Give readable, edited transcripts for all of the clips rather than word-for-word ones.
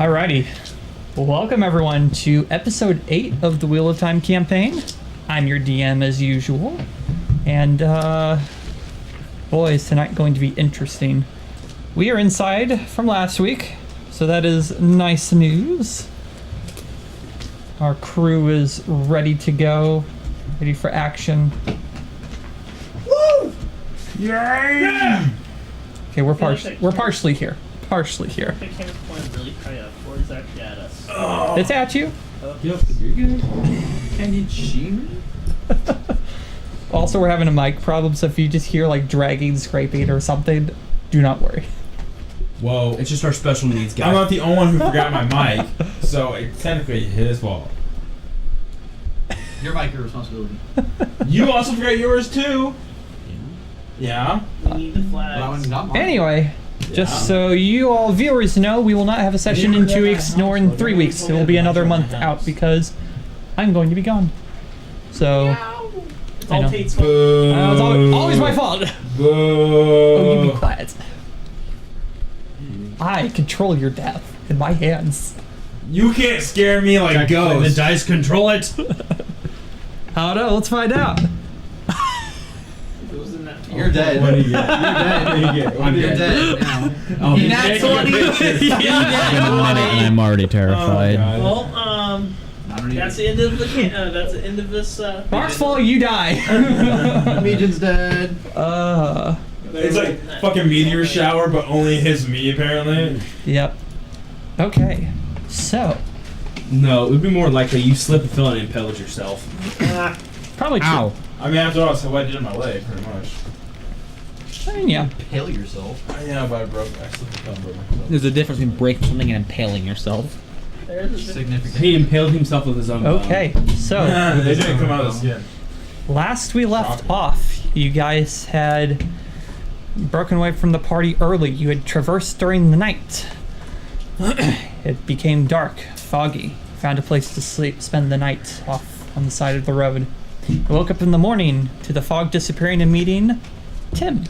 Alrighty. Well, welcome everyone to episode 8 of the Wheel of Time campaign. I'm your DM as usual. And, boy, is tonight going to be interesting. We are inside from last week, so that is nice news. Our crew is ready to go, ready for action. Woo! Yay! Okay, we're partially here. Partially here. The camera's pointed really high up, or is that at us? Oh. It's at you. Yep, you're good. Can you cheat? Also, we're having a mic problem, so if you just hear like dragging, scraping, or something, do not worry. Whoa. It's just our special needs guy. I'm not the only one who forgot my mic, so it's technically his fault. Your mic, your responsibility. You also forgot yours too. Yeah. We need the flags. Well, that one got mine. Anyway, just so you all viewers know, we will not have a session in 2 weeks nor in 3 weeks. It will be another month out because I'm going to be gone. So, It's I all know. Tate's fault. it's always my fault. Boo. Oh, you be quiet. I control your death in my hands. You can't scare me like The ghosts. dice control it. I don't know. Let's find out. It was in that. You're dead. What do you get? You're dead. You're dead now. Oh, You nat 20. I'm already terrified. Oh, Well, I don't that's the end of the that's the end of this. Mark's fault. You die. Legion's dead. It's like fucking meteor shower, but only hits me apparently. Yep. Okay. So, No, it would be more likely you slip and fell and impaled yourself. probably true. Ow. I mean, after all, that's what I did in my leg, pretty much. I mean, yeah. Impale yourself. Yeah, but I slipped and fell and broke myself. There's a difference between breaking something and impaling yourself. There's a Significant. He impaled himself with his own bone. Okay. So, They didn't come out of the skin. last we left Shocking. off, you guys had broken away from the party early. You had traversed during the night. It became dark, foggy. Found a place to sleep, spend the night off on the side of the road. You woke up in the morning to the fog disappearing and meeting Tim.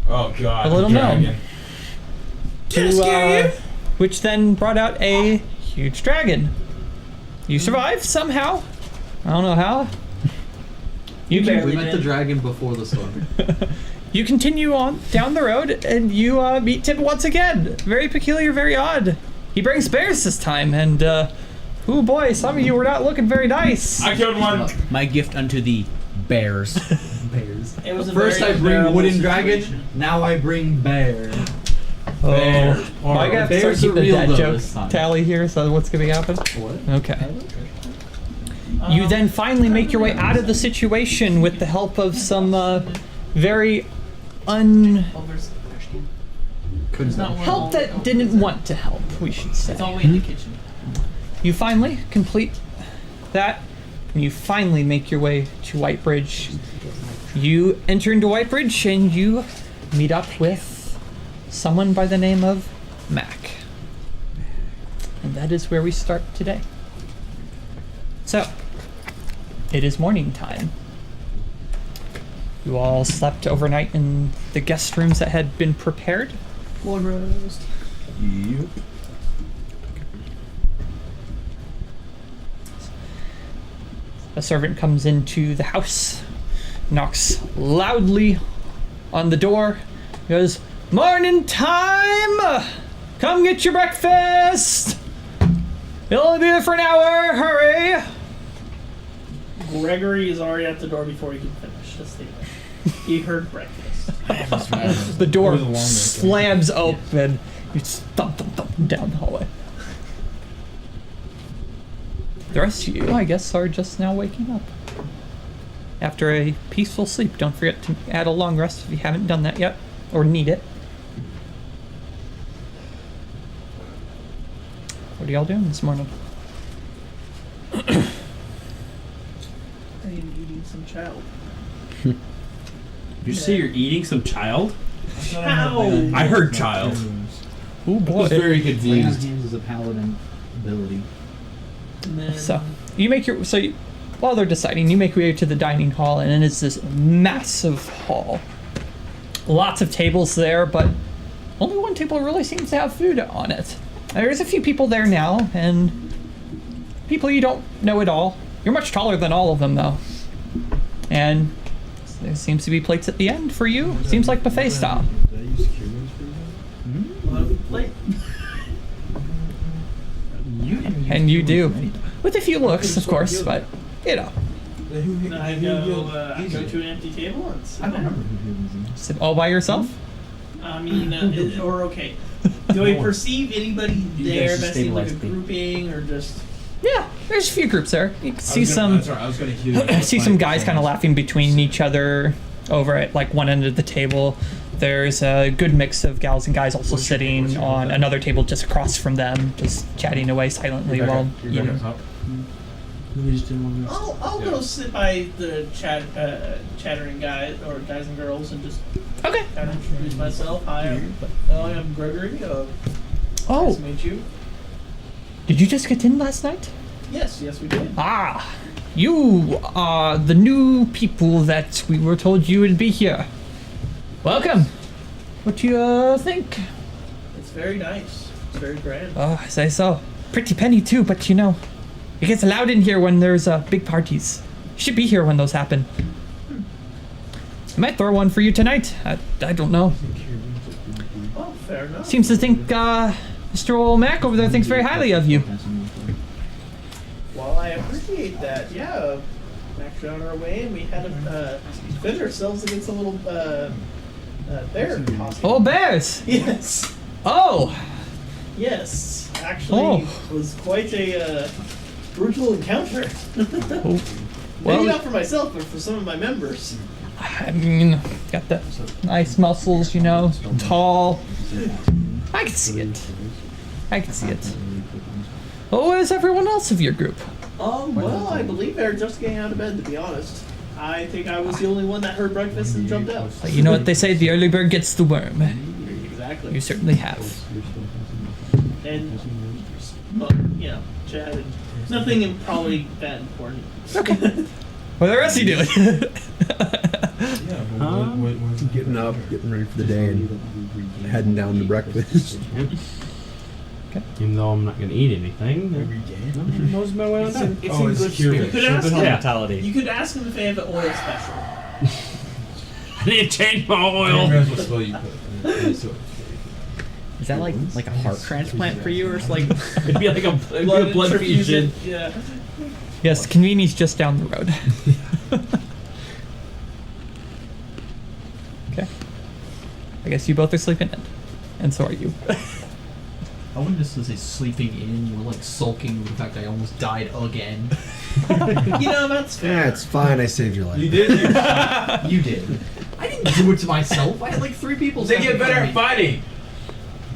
Oh god. A little dragon. Which then brought out a huge dragon. You survived somehow. I don't know how. You You can, barely We met the dragon before the storm. you continue on down the road and you meet Tim once again. Very peculiar, very odd. He brings bears this time, and oh boy, some of you were not looking very nice. I killed one. My gift unto the bears. Bears. It was a First very I bring unbearable wooden situation. dragon, now I bring bear. Bear. Oh, I gotta start Bears keeping are the real dad though joke this time. tally here. So what's gonna happen? What? Okay. You then finally make your way out of the situation with the help of some very It's not one help that didn't want to help, we should say. It's all the way in the kitchen. You finally complete that, and you finally make your way to Whitebridge. You enter into Whitebridge, and you meet up with someone by the name of Mac. And that is where we start today. So, it is morning time. You all slept overnight in the guest rooms that had been prepared. One roast. Yep. A servant comes into the house, knocks loudly on the door, goes, "Morning time! Come get your breakfast! It'll only be there for an hour, hurry!" Gregory is already at the door before he can finish. Just stay there. He heard breakfast. The door It was a long day. slams open. You thump, thump, thump down the hallway. The rest of you, I guess, are just now waking up. After a peaceful sleep. Don't forget to add a long rest if you haven't done that yet, or need it. What are y'all doing this morning? I am eating some child. Did you say you're eating some child? Ow! I heard child. Oh I boy. was very Laying on confused. hands is a paladin ability. And then, So you make your while they're deciding, you make your way to the dining hall, and it's this massive hall. Lots of tables there, but only one table really seems to have food on it. There's a few people there now, and people you don't know at all. You're much taller than all of them, though. And there seems to be plates at the end for you. Seems like buffet style. Like, And you do. With a few looks, of course, but, you know. I go to an empty table and sit down. Sit all by yourself? I mean, okay. Do I perceive anybody there guys that seems like a stabilize me. grouping or just? Yeah, there's a few groups there. You can see some I was gonna see some guys kind of laughing between each other over at like one end of the table. There's a good mix of gals and guys also sitting on another table just across from them, just chatting away silently while eating. I'll go sit by the chattering guys or guys and girls and just Okay. kind of introduce myself. Hi, I'm Gregory. Nice Oh, to meet you. did you just get in last night? Yes, we did. Ah, you are the new people that we were told you would be here. Welcome. What do you think? It's very nice. It's very grand. Oh, I say so. Pretty penny too, but you know, it gets loud in here when there's big parties. You should be here when those happen. I might throw one for you tonight. I don't know. Oh, fair enough. Seems to think Mr. Old Mac over there thinks very highly of you. Well, I appreciate that. Yeah, maxed out our way, and we had to defend ourselves against a little bear posse. Oh, bears! Yes. Oh! Yes. Actually, was quite a brutal encounter. Oh. Maybe Well, not for myself, but for some of my members. I mean, got the nice muscles, you know, tall. I can see it. I can see it. Oh, where's everyone else of your group? Well, I believe they're just getting out of bed, to be honest. I think I was the only one that heard breakfast and jumped out. You know what they say, the early bird gets the worm. Exactly. You certainly have. And, well, you know, chatted. Nothing probably that important. Okay. What the rest of you doing? Getting up, getting ready for the day, and heading down to breakfast. Even though I'm not going to eat anything, I'm nosing my way on down. It's Oh, in it's good cured. spirit. You could ask Yeah. him. You could ask him if they have an oil special. I need to change my You may oil. as well spill you put. So, Is that like a heart transplant for you, or it's like It'd be like a blood transfusion. fusion. Yeah. Yes, convenience just down the road. Okay. I guess you both are sleeping in. And so are you. I wouldn't necessarily say sleeping in. We're like sulking with the fact I almost died again. You know, that's fair. Yeah, it's fine. I saved your life. you did. You did. I didn't do it to myself. I had like 3 people. They get better standing at fighting.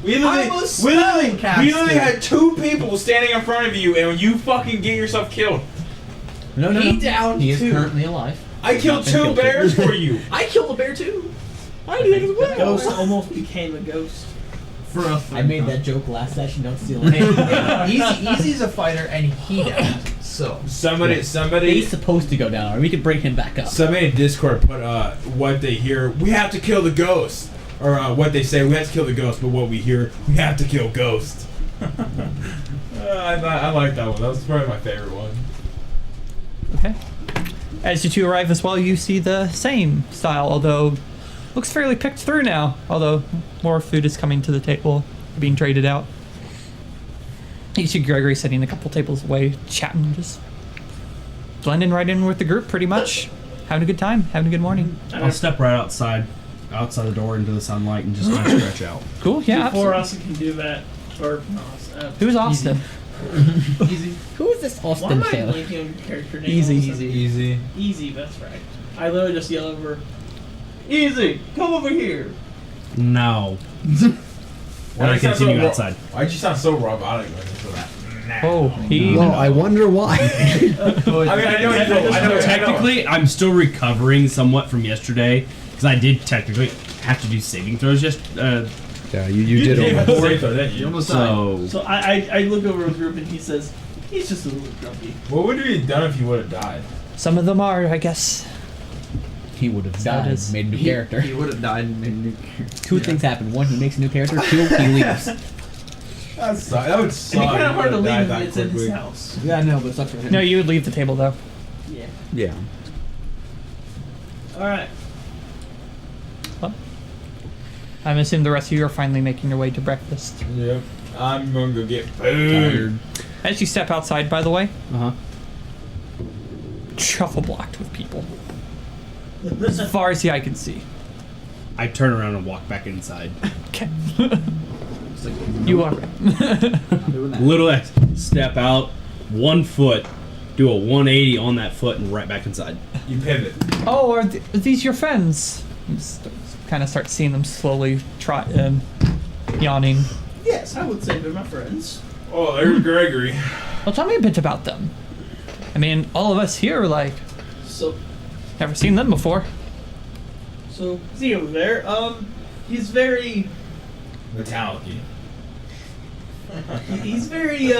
We I was literally spellcasting. had 2 people standing in front of you, and you fucking get yourself killed. no. He down He is 2. currently alive. I killed Not been 2 killed. bears for you. I killed a bear too. I did as The ghost almost became a ghost. For a I made that joke last session. Don't steal it. Easy's a fighter and he down. So He's supposed to go down, or we could bring him back up. Somebody in Discord put what they hear. We have to kill the ghost, or what they say. We have to kill the ghost, but what we hear, we have to kill ghost. I like that one. That was probably my favorite one. Okay. As you two arrive as well, you see the same style, although looks fairly picked through now, although more food is coming to the table, being traded out. You see Gregory sitting a couple tables away, chatting, just blending right in with the group pretty much. Having a good time, having a good morning. I'll step right outside the door into the sunlight and just kind of stretch out. Cool, yeah, Before absolutely. Austin can do that, or Who's Austin? easy. Who is this why Austin am I Taylor? blanking on your character name? Easy. all of a sudden? Easy. Easy, that's right. I literally just yell over, Easy, come over here. No. And I continue outside. Why'd you sound so robotic when you said that? Oh, he. Well, I wonder why. I mean, I know you know. I know. Technically, I'm still recovering somewhat from yesterday because I did technically have to do saving throws Yeah, you did have almost. to say so, didn't you? almost died. So I look over at the group and he says, he's just a little grumpy. What would you have done if you would have died? Some of them are, I guess. He would have So it died, is. made a new character. He would have died and made a new character. 2 things happen. 1, he makes a new character. 2, he leaves. That would suck. It'd be kind of hard to You leave die if that it's in his quickly. house. Yeah, no, but it's not for him. No, you would leave the table though. Yeah. Yeah. All right. Well, I'm assuming the rest of you are finally making your way to breakfast. Yep. I'm gonna go get food. As you step outside, by the way, Uh huh. shuffle blocked with people. As far as the eye can see. I turn around and walk back inside. Okay. It's like, You are. I'm doing that. Little X, step out, 1 foot, do a 180 on that foot, and right back inside. You pivot. Oh, are these your friends? Kind of start seeing them slowly yawning. Yes, I would say they're my friends. Oh, there's Gregory. Well, tell me a bit about them. I mean, all of us here, like, So, never seen them before. see over there. He's very, Metallic-y. he's very,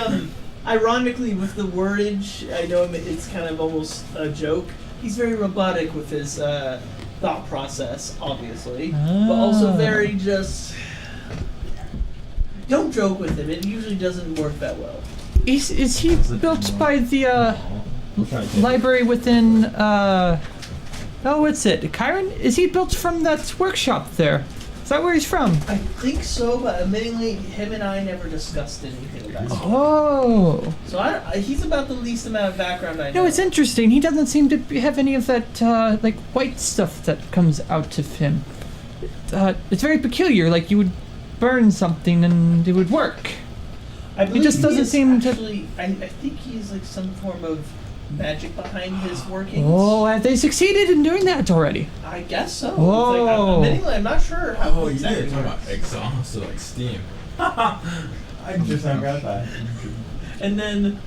ironically with the wordage. I know it's kind of almost a joke. He's very robotic with his thought process, obviously, but also Ah. very just. Don't joke with him. It usually doesn't work that well. Is he built by the library within oh, what's it? Kyron? Is he built from that workshop there? Is that where he's from? I think so, but admittingly, him and I never discussed anything about it. Oh. So he's about the least amount of background I know. No, it's interesting. He doesn't seem to have any of that like white stuff that comes out of him. It's very peculiar. Like you would burn something and it would work. I believe just he doesn't is seem to- actually, I think he's like some form of magic behind his workings. Oh, have they succeeded in doing that already? I guess so. Whoa. Like, admittingly, I'm not sure how Oh, you exactly did talk works. about exhaust, so like steam. I just got that. And then,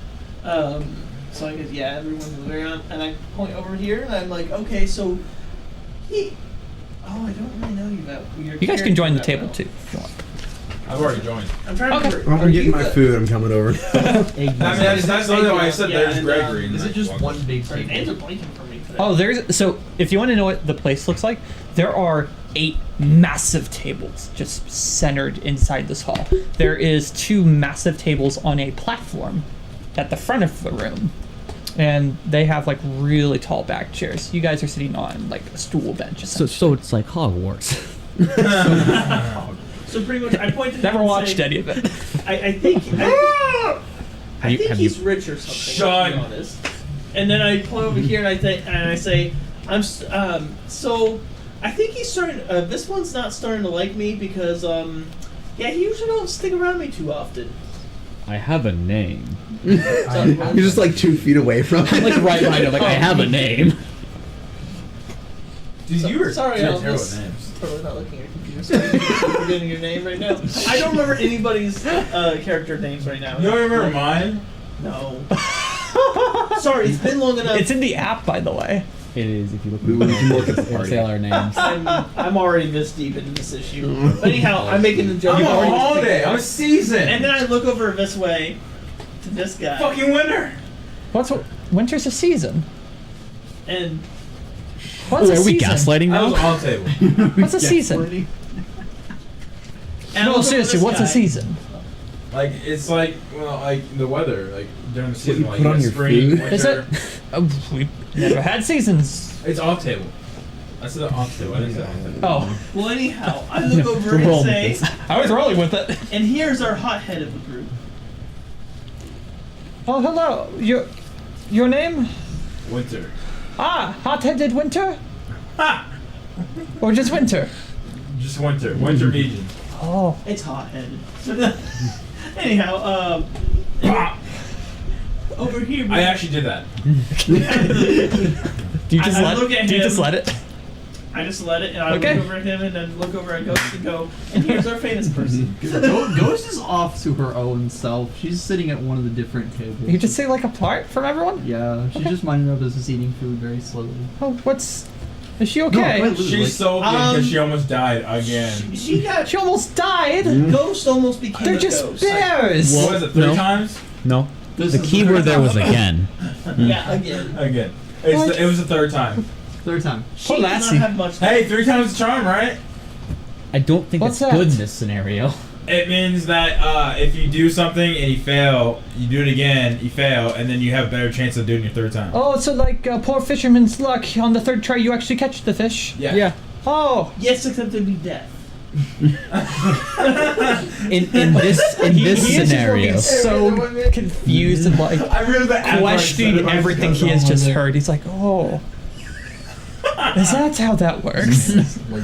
so I guess, yeah, everyone's around, and I point over here, and I'm like, okay, so he. Oh, I don't really know you about your You guys can join the character table that too if you want. I've already joined. well. I'm trying to Okay. remember. I'm are getting you my the- food. I'm coming over. I mean, that's the only why I said Yeah, there's and, Gregory. and Is it like, just walk- one big Sorry, table? names are blanking for me today. Oh, so if you want to know what the place looks like, there are 8 massive tables just centered inside this hall. There is 2 massive tables on a platform at the front of the room. And they have like really tall back chairs. You guys are sitting on like a stool bench. So it's like Hogwarts. So pretty much, I pointed. to him Never and watched say, any of it. I think. I think have he's rich or something. Sean. To be honest. And then I point over here and I say, so I think he's starting. This one's not starting to like me because yeah, he usually don't stick around me too often. I have a name. You're just like 2 feet away from I'm like right behind him. Like I have a name. Dude, you were Sorry, terrible Elvis. at names. Totally not looking at your computer. So I'm forgetting your name right now. I don't remember anybody's character names right now. You don't remember mine? No. Sorry, it's been long enough. It's in the app, by the way. It is if you look. We can look at the It'll party. say all our names. I'm already this deep into this issue. But anyhow, I'm making the joke. I'm a You've already holiday. taken I'm a it. season. And then I look over this way to this guy. fucking winter. Winter's a season. And What's a Are we season? gaslighting I was now? on the table. What's a season? I No, look over seriously, this what's a guy. season? Like it's like like the weather, like during the season, you like put on got your spring, food? winter. Is it? We've never had seasons. It's off table. I said off table. I didn't say on table. Oh, Well, anyhow, I look over We're and rolling say, with this. I was rolling with it. and here's our hothead of the group. Oh, hello. Your name? Winter. Ah, hot-headed Winter? Ha! Or just Winter? Just winter. Winter region. Oh, It's hothead. Anyhow, Pop! over here. I actually did that. do you just I let? look at Do you him. just let it? I just let it, and I Okay. look over at him, and then look over at Ghost and go, and here's our famous person. Ghost is off to her own self. She's sitting at one of the different tables. You just say like apart from everyone? Yeah, she's just minding her business, eating food very slowly. Oh, is she okay? quite literally. She's sulking because Um, she almost died again. She got. She almost died. Ghost almost became They're a just ghost. bears. What was it? 3 no. times? No. This The is key third word there was time. again. Yeah, again. Again. What? It was the 3rd time. Third time. She Poor does lassie. not have much. Hey, 3 times the charm, right? I don't think What's that's good that? in this scenario. It means that if you do something and you fail, you do it again, you fail, and then you have a better chance of doing it your third time. Oh, so like poor fisherman's luck. On the third try, you actually catch the fish. Yeah. Oh. Yes, except it'd be death. In this He is scenario. just looking so confused and like I remember that questioning everything he has just heard. He's like, oh. Is that how that works? Like,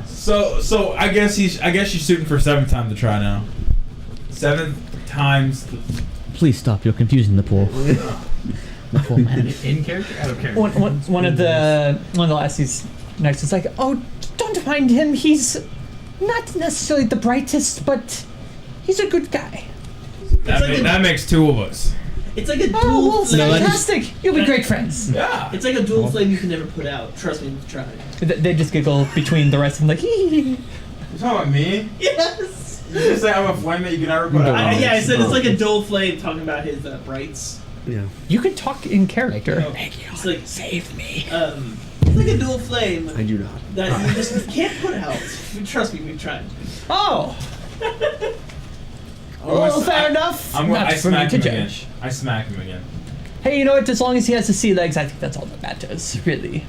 So I guess she's shooting for 7th time to try now. 7 times. Please stop. You're confusing the pool. The pool man. in character, out of character. one of the lassies next is like, oh, don't mind him. He's not necessarily the brightest, but he's a good guy. That makes 2 of us. It's like a dual Oh, well, flame. fantastic! You'll be great friends. Yeah. It's like a dual flame you can never put out. Trust me, we've tried. They just giggle between the rest of them, like, hee hee hee. You talking about me? Yes! You just say I'm a flame that you can never put out. Yeah, I said it's like a dual flame talking about his brights. Yeah. You can talk in character. It's like, Save me. it's like a dual flame I do not. that you just can't put out. Trust me, we've tried. Oh! Well, fair enough. I Not for me smack to him again. judge. I smack him again. Hey, you know what? As long as he has the sea legs, I think that's all that matters, really.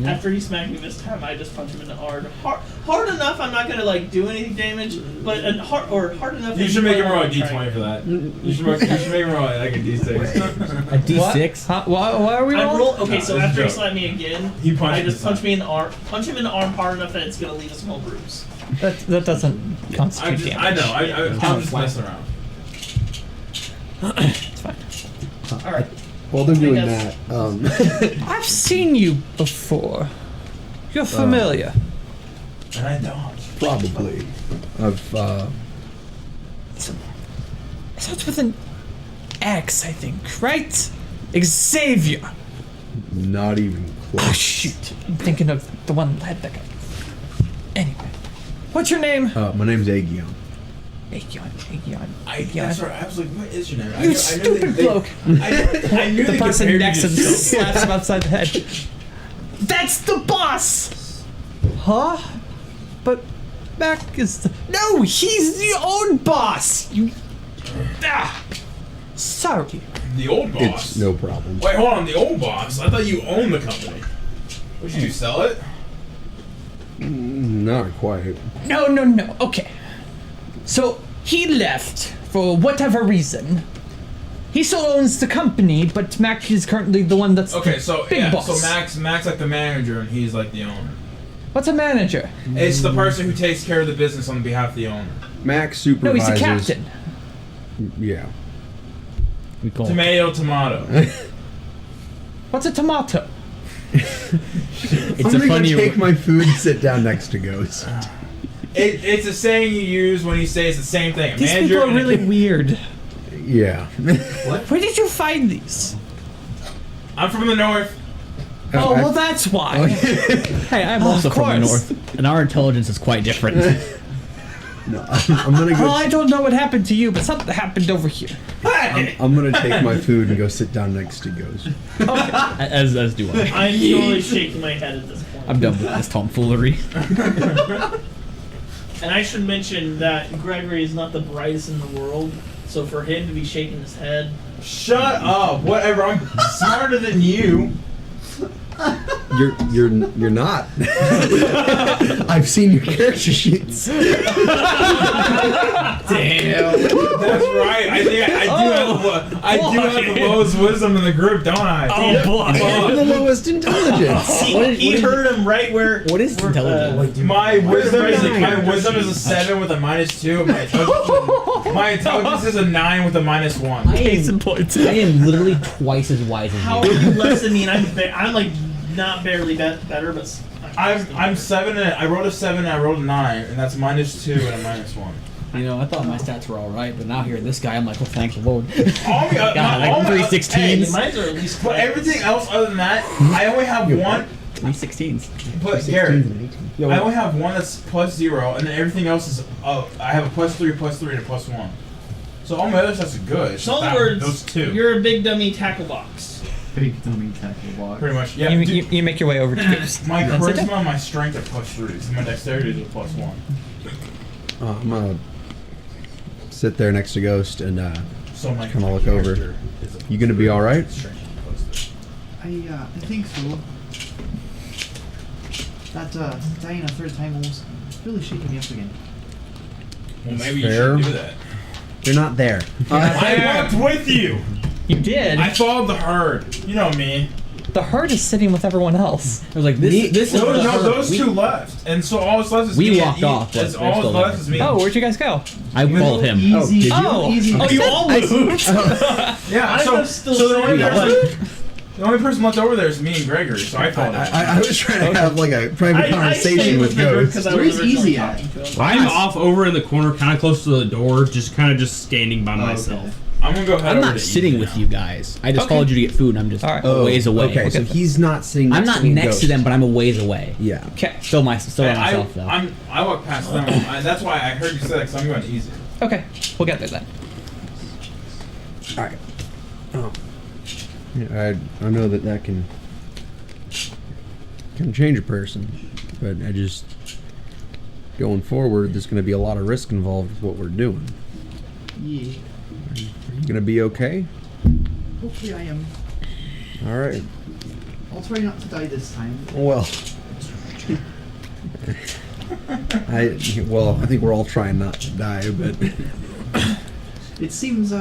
After he smacked me this time, I just punch him in the hard enough. I'm not gonna like do anything damage, but hard enough. You that should make him roll a try. d20 for that. You should make him roll like a d6. A D6. Huh? Why are we I rolling? roll. Okay, No, so it's a after he joke. slapped me again, He punched I just this punch time. me in the arm. Punch him in the arm hard enough that it's gonna leave a small bruise. That doesn't constitute I damage. know. I'm just messing around. It's fine. All right. While they're doing guess- that, I've seen you before. You're familiar. And I don't. probably. I've It starts with an X, I think, right? Xavier. not even Oh, close. shoot. I'm thinking of the one that had that guy. Anyway. What's your name? My name's Aegion. Aegion. That's right. I was like, what is your name? You stupid bloke. I knew The they person compared next to you him to slaps him upside the head. That's the boss! Huh? But Mac is the... No, he's the own boss! You... Ah! Sorry. the old boss. It's no problem. Wait, hold on. The old boss. I thought you owned the company. What, did you sell it? Not quite. No. Okay. So, he left for whatever reason. He still owns the company, but Mac is currently the one that's Okay, the so big yeah, boss. so Mac's like the manager and he's like the owner. What's a manager? It's the person who takes care of the business on behalf of the owner. Max No, supervises. he's the captain. Yeah. We call Tomato. What's a tomato? It's I'm a gonna funny. go take my food and sit down next to Ghost. It's a saying you use when you say it's the same thing. A These manager people are and a really ca- weird. Yeah. Where did you find these? I'm from the north. Oh, well, that's why. Hey, I'm Oh, also of from the course. north, and our intelligence is quite different. No, I'm gonna Well, go. I don't know what happened to you, but something happened over here. I'm gonna take my food and go sit down next to Ghost. as do I. I'm totally shaking my head at this point. I'm done with this tomfoolery. And I should mention that Gregory is not the brightest in the world, so for him to be shaking his head, Shut up. Whatever. I'm smarter than you. You're not. I've seen your character sheets. Damn. That's right. I think I do have the lowest wisdom in the group, don't I? Oh, boy. And the lowest intelligence. he heard him right where. What is where, intelligence? My wisdom is Nine. a 7 with a -2. And my intelligence is a 9 with a -1. Case in point. I am literally twice as wise as How are you. you less than me? And I'm like not barely better, but I'm 7 and I rolled a 7 and I rolled a 9 and that's -2 and a -1. You know, I thought my stats were all right, but now hearing this guy, I'm like, oh, thanks the Lord. All my, God, like all my- 3 hey, 16s. mine are at least. But everything else other than that, I only have one. 3 16s. But Garrett, I only have one that's +0, and then everything else is. I have a +3, +3, and a +1. So all my other stats are good. It's So in just other that- words, those two. you're a big dummy tackle box. Big dummy tackle box. Pretty much. Yeah. You make your way over to Ghost. my That's it. charisma and my strength are +3s, and my dexterity is a +1. I'm gonna sit there next to Ghost and So my Kinda look over. character is a You gonna be all right? strength poster. I think so. That dying a third time almost really shaking me up again. Well, maybe Fair. you should do that. You're not there. I walked with you. You did. I followed the herd. You know me. The herd is sitting with everyone else. I was like, this is No, the no, herd. those two left, and so all that's left is We me. walked off, but That's they're all still that's left there. is me. Oh, where'd you guys go? I followed him. Oh, did you? Oh, Easy. oh, you all moved. Yeah. I So, was still so the only standing person, the only person left over there is me and Gregory. So I followed. I was trying to have like a private conversation with Ghost. Where's Easy at? I'm off over in the corner, kind of close to the door, just standing by myself. I'm gonna go head I'm over not to sitting Ethan with now. you guys. I just Okay. followed you to get food, and I'm just All right. a ways away. Okay, so he's not sitting. I'm next not to me and next to Ghost. them, but I'm a ways away. Yeah. Okay. Still by myself though. I walked past them. That's why I heard you say that, because I'm going easy. Okay. We'll get there then. All right. Oh. Yeah, I know that can change a person, but I just going forward, there's going to be a lot of risk involved with what we're doing. Yeah. Are you going to be okay? Hopefully I am. All right. I'll try not to die this time. Well, I think we're all trying not to die, but It seems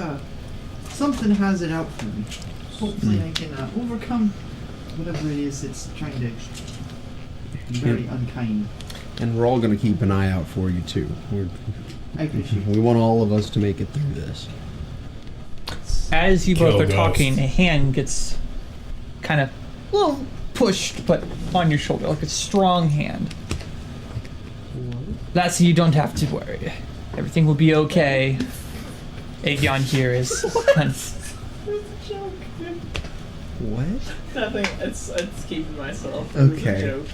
something has it out for me. Hopefully I can overcome whatever it is that's trying to be very unkind. and we're all going to keep an eye out for you too. I appreciate We want all of us to make it through this. As you both Kill are Ghost. talking, a hand gets kind of a little pushed, but on your shoulder, like a strong hand. Lassie, you don't have to worry. Everything will be okay. Aegon here is kind of... What? Nothing. It's keeping myself. Okay. It was a joke.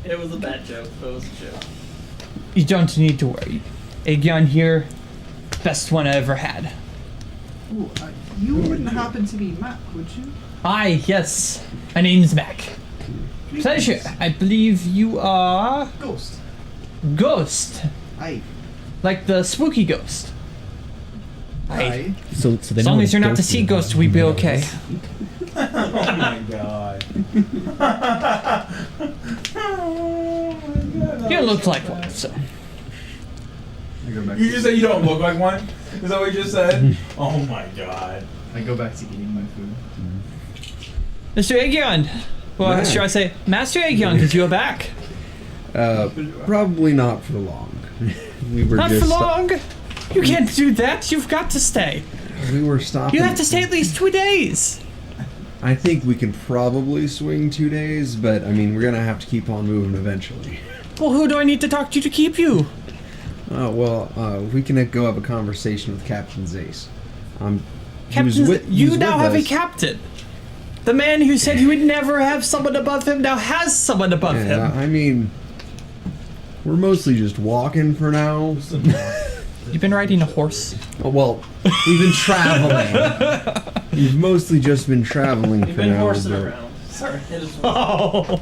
It was a bad joke, but it was a joke. You don't need to worry. Aegon here, best one I ever had. Oh, you wouldn't happen to be Mac, would you? Aye, yes. My name's Mac. Pleasure. I believe you are... Ghost. Ghost. Aye. Like the spooky ghost. Aye. So they As long as you're not the sea ghost, we'd be okay. Oh my god. Oh my god. You look like one, so... You just said you don't look like one? Is that what you just said? Oh my god. I go back to eating my food. Mr. Aegon! Well, Mac. should I say Master Aegon, because you are back. Probably not for long. We were Not just for long! You can't do that, you've got to stay. We were stopping. You have to stay at least 2 days. I think we can probably swing 2 days, but I mean, we're gonna have to keep on moving eventually. Well, who do I need to talk to keep you? We can go have a conversation with Captain Zace. Captain, you now have a captain. The man who said he would never have someone above him now has someone above Yeah, him. I mean, we're mostly just walking for now. You've been riding a horse? Oh, well, we've been traveling. We've mostly just been traveling You've for been now. horsing but- around. Sorry, it is Oh.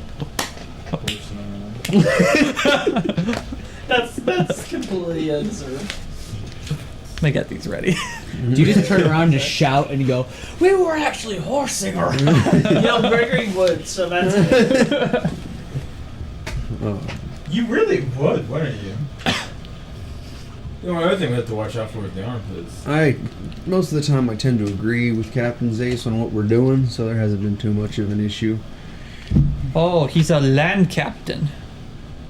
that's completely deserved. Let me get these ready. Do you just turn around and just shout and you go, "We were actually horsing around"? You know, Gregory would, so that's it. You really would, wouldn't you? The only other thing we have to watch out for is the armpits. Most of the time I tend to agree with Captain Zace on what we're doing, so there hasn't been too much of an issue. Oh, he's a land captain.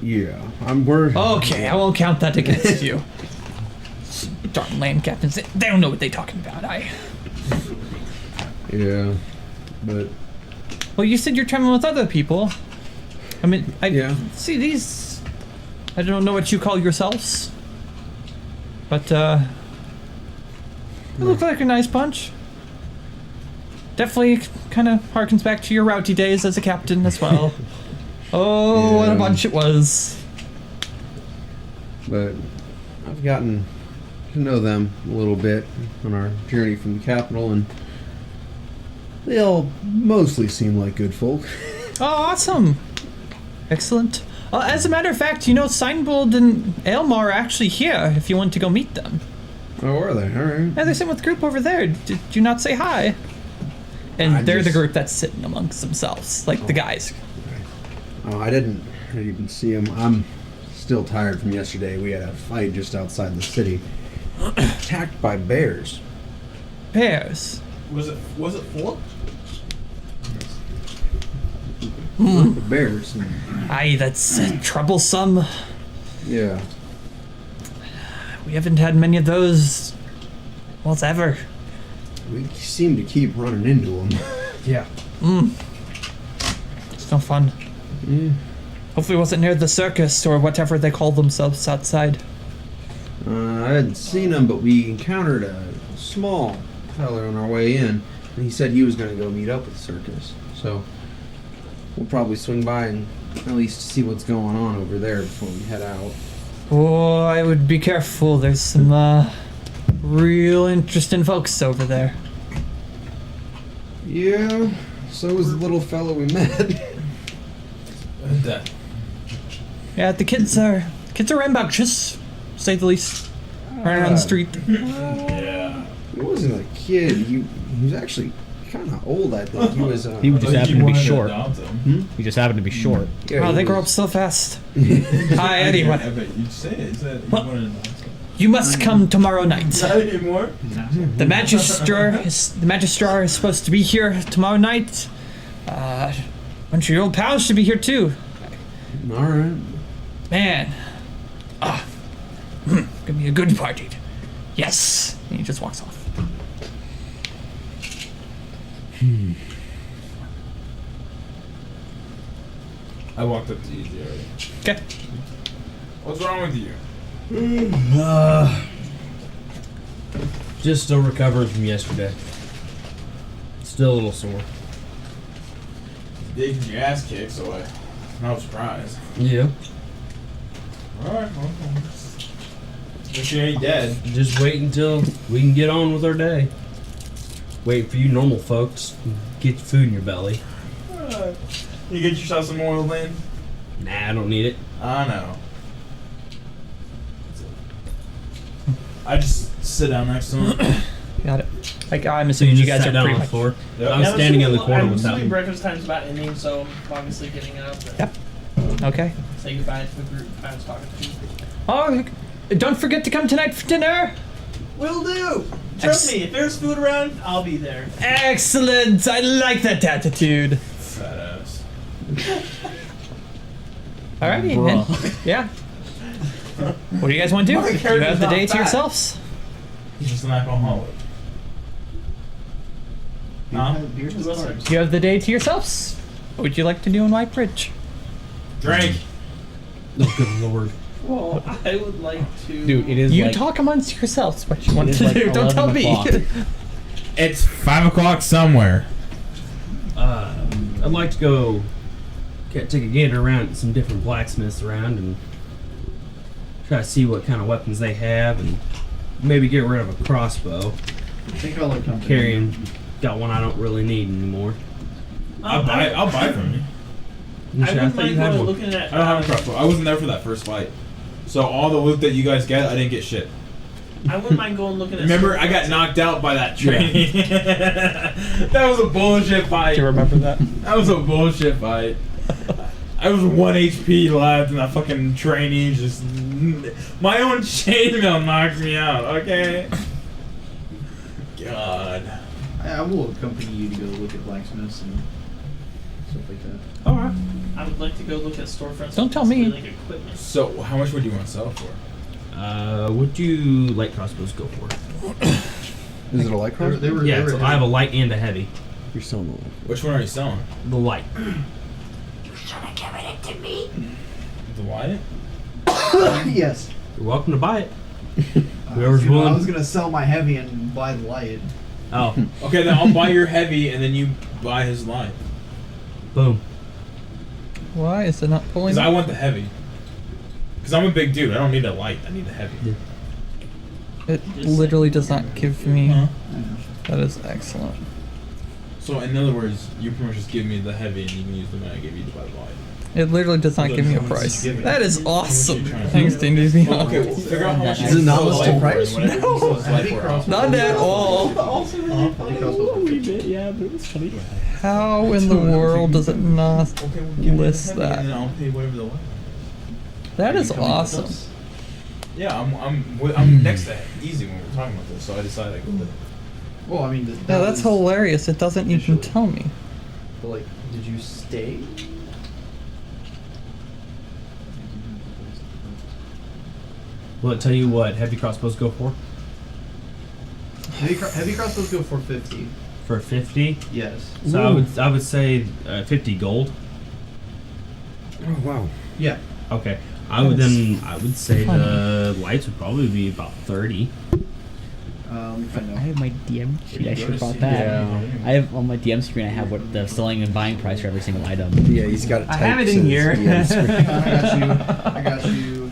Yeah, we're... Okay, I won't count that against you. Darn land captains, they don't know what they're talking about. Yeah, but... Well, you said you're traveling with other people. I mean, Yeah. see these. I don't know what you call yourselves, but you look like a nice bunch. Definitely kind of harkens back to your rowdy days as a captain as well. Oh, what a Yeah. bunch it was. But I've gotten to know them a little bit on our journey from the capital, and they all mostly seem like good folk. Oh, awesome. Excellent. As a matter of fact, you know, Signbold and Aylmar are actually here if you want to go meet them. Oh, are they? All right. Yeah, they're sitting with the group over there. Did you not say hi? And they're the just- group that's sitting amongst themselves, like the guys. Oh, I didn't even see him. I'm still tired from yesterday. We had a fight just outside the city. Attacked by bears. Bears. Was it 4? Bears. Aye, that's troublesome. Yeah. We haven't had many of those, well, it's ever. We seem to keep running into them. Yeah. It's no fun. Yeah. Hopefully it wasn't near the circus or whatever they call themselves outside. I hadn't seen him, but we encountered a small fella on our way in, and he said he was going to go meet up with Circus. So we'll probably swing by and at least see what's going on over there before we head out. Oh, I would be careful. There's some real interesting folks over there. Yeah, so was the little fella we met. That. Yeah, the kids are rambunctious, to say the least. Running around the street. Yeah. He wasn't a kid. He was actually kind of old, I think. He was. He just happened to be short. Hmm? He just happened to be short. Yeah, Oh, he they grow up was- so fast. Hi, anyway. I bet you said it. You What? wanted to announce it. You must come tomorrow night. Not anymore. The magistrar is supposed to be here tomorrow night. A bunch of your old pals should be here too. All right. Man. Gonna be a good party. Yes. And he just walks off. I walked up to Easy already. Okay. What's wrong with you? Just still recovering from yesterday. Still a little sore. Did your ass kicked, so no surprise. Yeah. Alright, well, but you ain't dead. Just wait until we can get on with our day. Waiting for you normal folks to get your food in your belly. You get yourself some oil then? Nah, I don't need it. I know. I just sit down next to him. Got it. Like I'm So assuming you guys sat are down pretty on the much. floor. Yep. I'm standing in the corner I'm with assuming that. breakfast time's about ending, so I'm obviously getting up and Yep. Okay. say goodbye to the group I was talking to. Oh, don't forget to come tonight for dinner. Will do! Trust me, if there's food around, I'll be there. Excellent. I like that attitude. Fat ass. Alrighty, then. Yeah. What do you guys want to do? My You character's have the not day to fat. yourselves. He's just an alcoholic. Huh? Beer has Listen. carbs. You have the day to yourselves. What would you like to do in White Bridge? Drink. Oh, good lord. Well, I would like to. Dude, it is You like, talk amongst yourselves what you want is to like do. Don't tell 11 me. o'clock. It's 5 o'clock somewhere. I'd like to go take a gander around at some different blacksmiths around and try to see what kind of weapons they have and maybe get rid of a crossbow. I think I'll look company. Carrying, got one I don't really need anymore. I'll buy from you. I Shit, wouldn't thought you mind had going one. looking at. I don't have a crossbow. I wasn't there for that first fight. So all the loot that you guys get, I didn't get shit. I wouldn't mind going looking at. Remember, I got knocked out by that train. That was a bullshit fight. Do you remember that? That was a bullshit fight. I was 1 HP left, and that fucking trainee just. My own chainmail knocked me out, okay? God. I will accompany you to go look at blacksmiths and stuff like that. Alright. I would like to go look at storefronts. Don't and tell me. possibly, Like equipment. So, how much would you want to sell for? What do light crossbows go for? Is it a light crossbow? They were. Yeah, they were so I have a light and a heavy. You're selling the light. Which one are you selling? The light. The what? yes. You're welcome to buy it. I Whoever's was willing. gonna sell my heavy and buy the light. Oh, Okay, then I'll buy your heavy, and then you buy his light. boom. Why is it not pulling? Because I want the heavy. Because I'm a big dude. I don't need a light. I need the heavy. It literally does not give me. Huh? That is excellent. So, in other words, you pretty much just give me the heavy, and you can use the money I give you to buy the light. It literally does not give me a price. That is awesome. Thanks, Dingy. Well, okay, well, figure out how much Is it not listed life price? worth whenever you sell his life worth. Not at all. Yeah, but it was funny. How in the world does it not Okay, well, give me list the heavy that? and then I'll pay whatever the life. That is You coming with awesome. us? Yeah, I'm next to easy when we're talking about this, so I decided I'd go with it. Well, I mean, No, that's hilarious. It doesn't even Initially. tell me. But like, did you stay? Will it tell you what heavy crossbows go for? Heavy crossbows go for 50. For 50. Yes. So I would say 50 gold. Oh wow. Yeah. Okay. I would say the lights would probably be about 30. Let me find I out. have my DM sheet. I should have brought that. Yeah. I have on my DM screen. I have what the selling and buying price for every single item. Yeah, he's got it. I have typed it in so here. it's- yeah, I got you.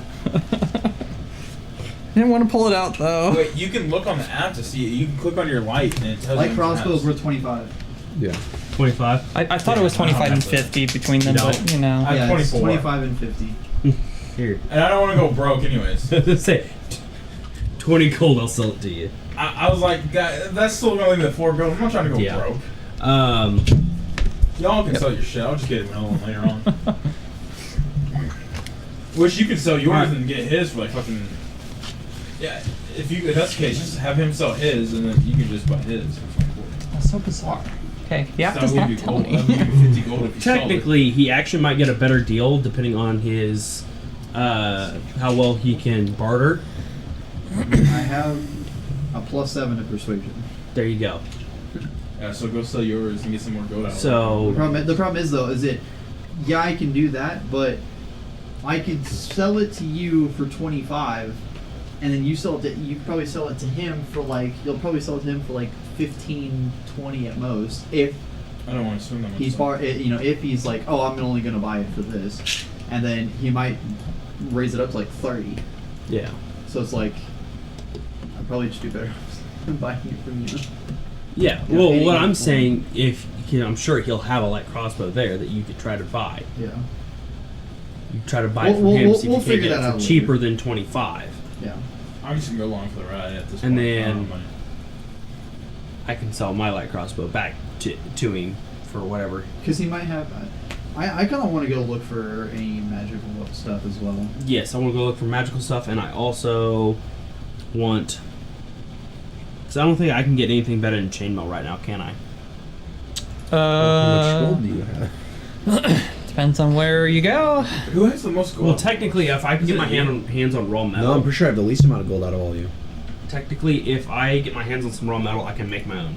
Didn't want to pull it out though. Wait, you can look on the app to see it. You can click on your light and it tells Light you. crossbows were 25. yeah. 25. I thought it was Yeah, I don't 25 and have to- 50 between them, You but don't? you know. I- Yeah, it's 24. 25 and 50. Here. And I don't want to go broke, anyways. Say 20 gold. I'll sell it to you. I was like, that's still only the 4 gold. I'm not trying to go Yeah. broke. Y'all can sell your shit. I'll just get it another one later on. Wish you could sell yours Alright. and get his for like fucking. Yeah, if that's the case, just have him sell his and then you can just buy his for 24. That's so bizarre. Okay, the app That does would not give you tell gold. That would me. give you 50 gold if you sold it. Technically, he actually might get a better deal depending on his how well he can barter. I have a +7 to persuasion. There you go. Yeah, so go sell yours and get some more gold out of it. So The problem is though, yeah, I can do that, but I could sell it to you for 25, and then you could probably sell it to him for like, you'll probably sell it to him for like 15, 20 at most, if I don't want to swing them. if he's like, oh, I'm only gonna buy it for this, and then he might raise it up to like 30. yeah. So it's like, I'd probably just do better than buying it from you. Yeah. Yeah, Well, any- what I'm saying, I'm sure he'll have a light crossbow there that you could try to buy. Yeah. You try to buy it We'll- from him, we'll- see if we'll you can figure get that it out for later. cheaper than 25. Yeah. I'm just gonna go along for the ride at this And point. then- I can sell my light crossbow back to him for whatever. Because he might have. I kind of want to go look for any magical stuff as well. Yes, I want to go look for magical stuff, and I also want. Because I don't think I can get anything better than chainmail right now, can I? How much gold do you have? Depends on where you go. Who has the most gold? Well, technically, if I can Is get it my you? hands on raw metal, No, I'm pretty sure I have the least amount of gold out of all you. technically, if I get my hands on some raw metal, I can make my own.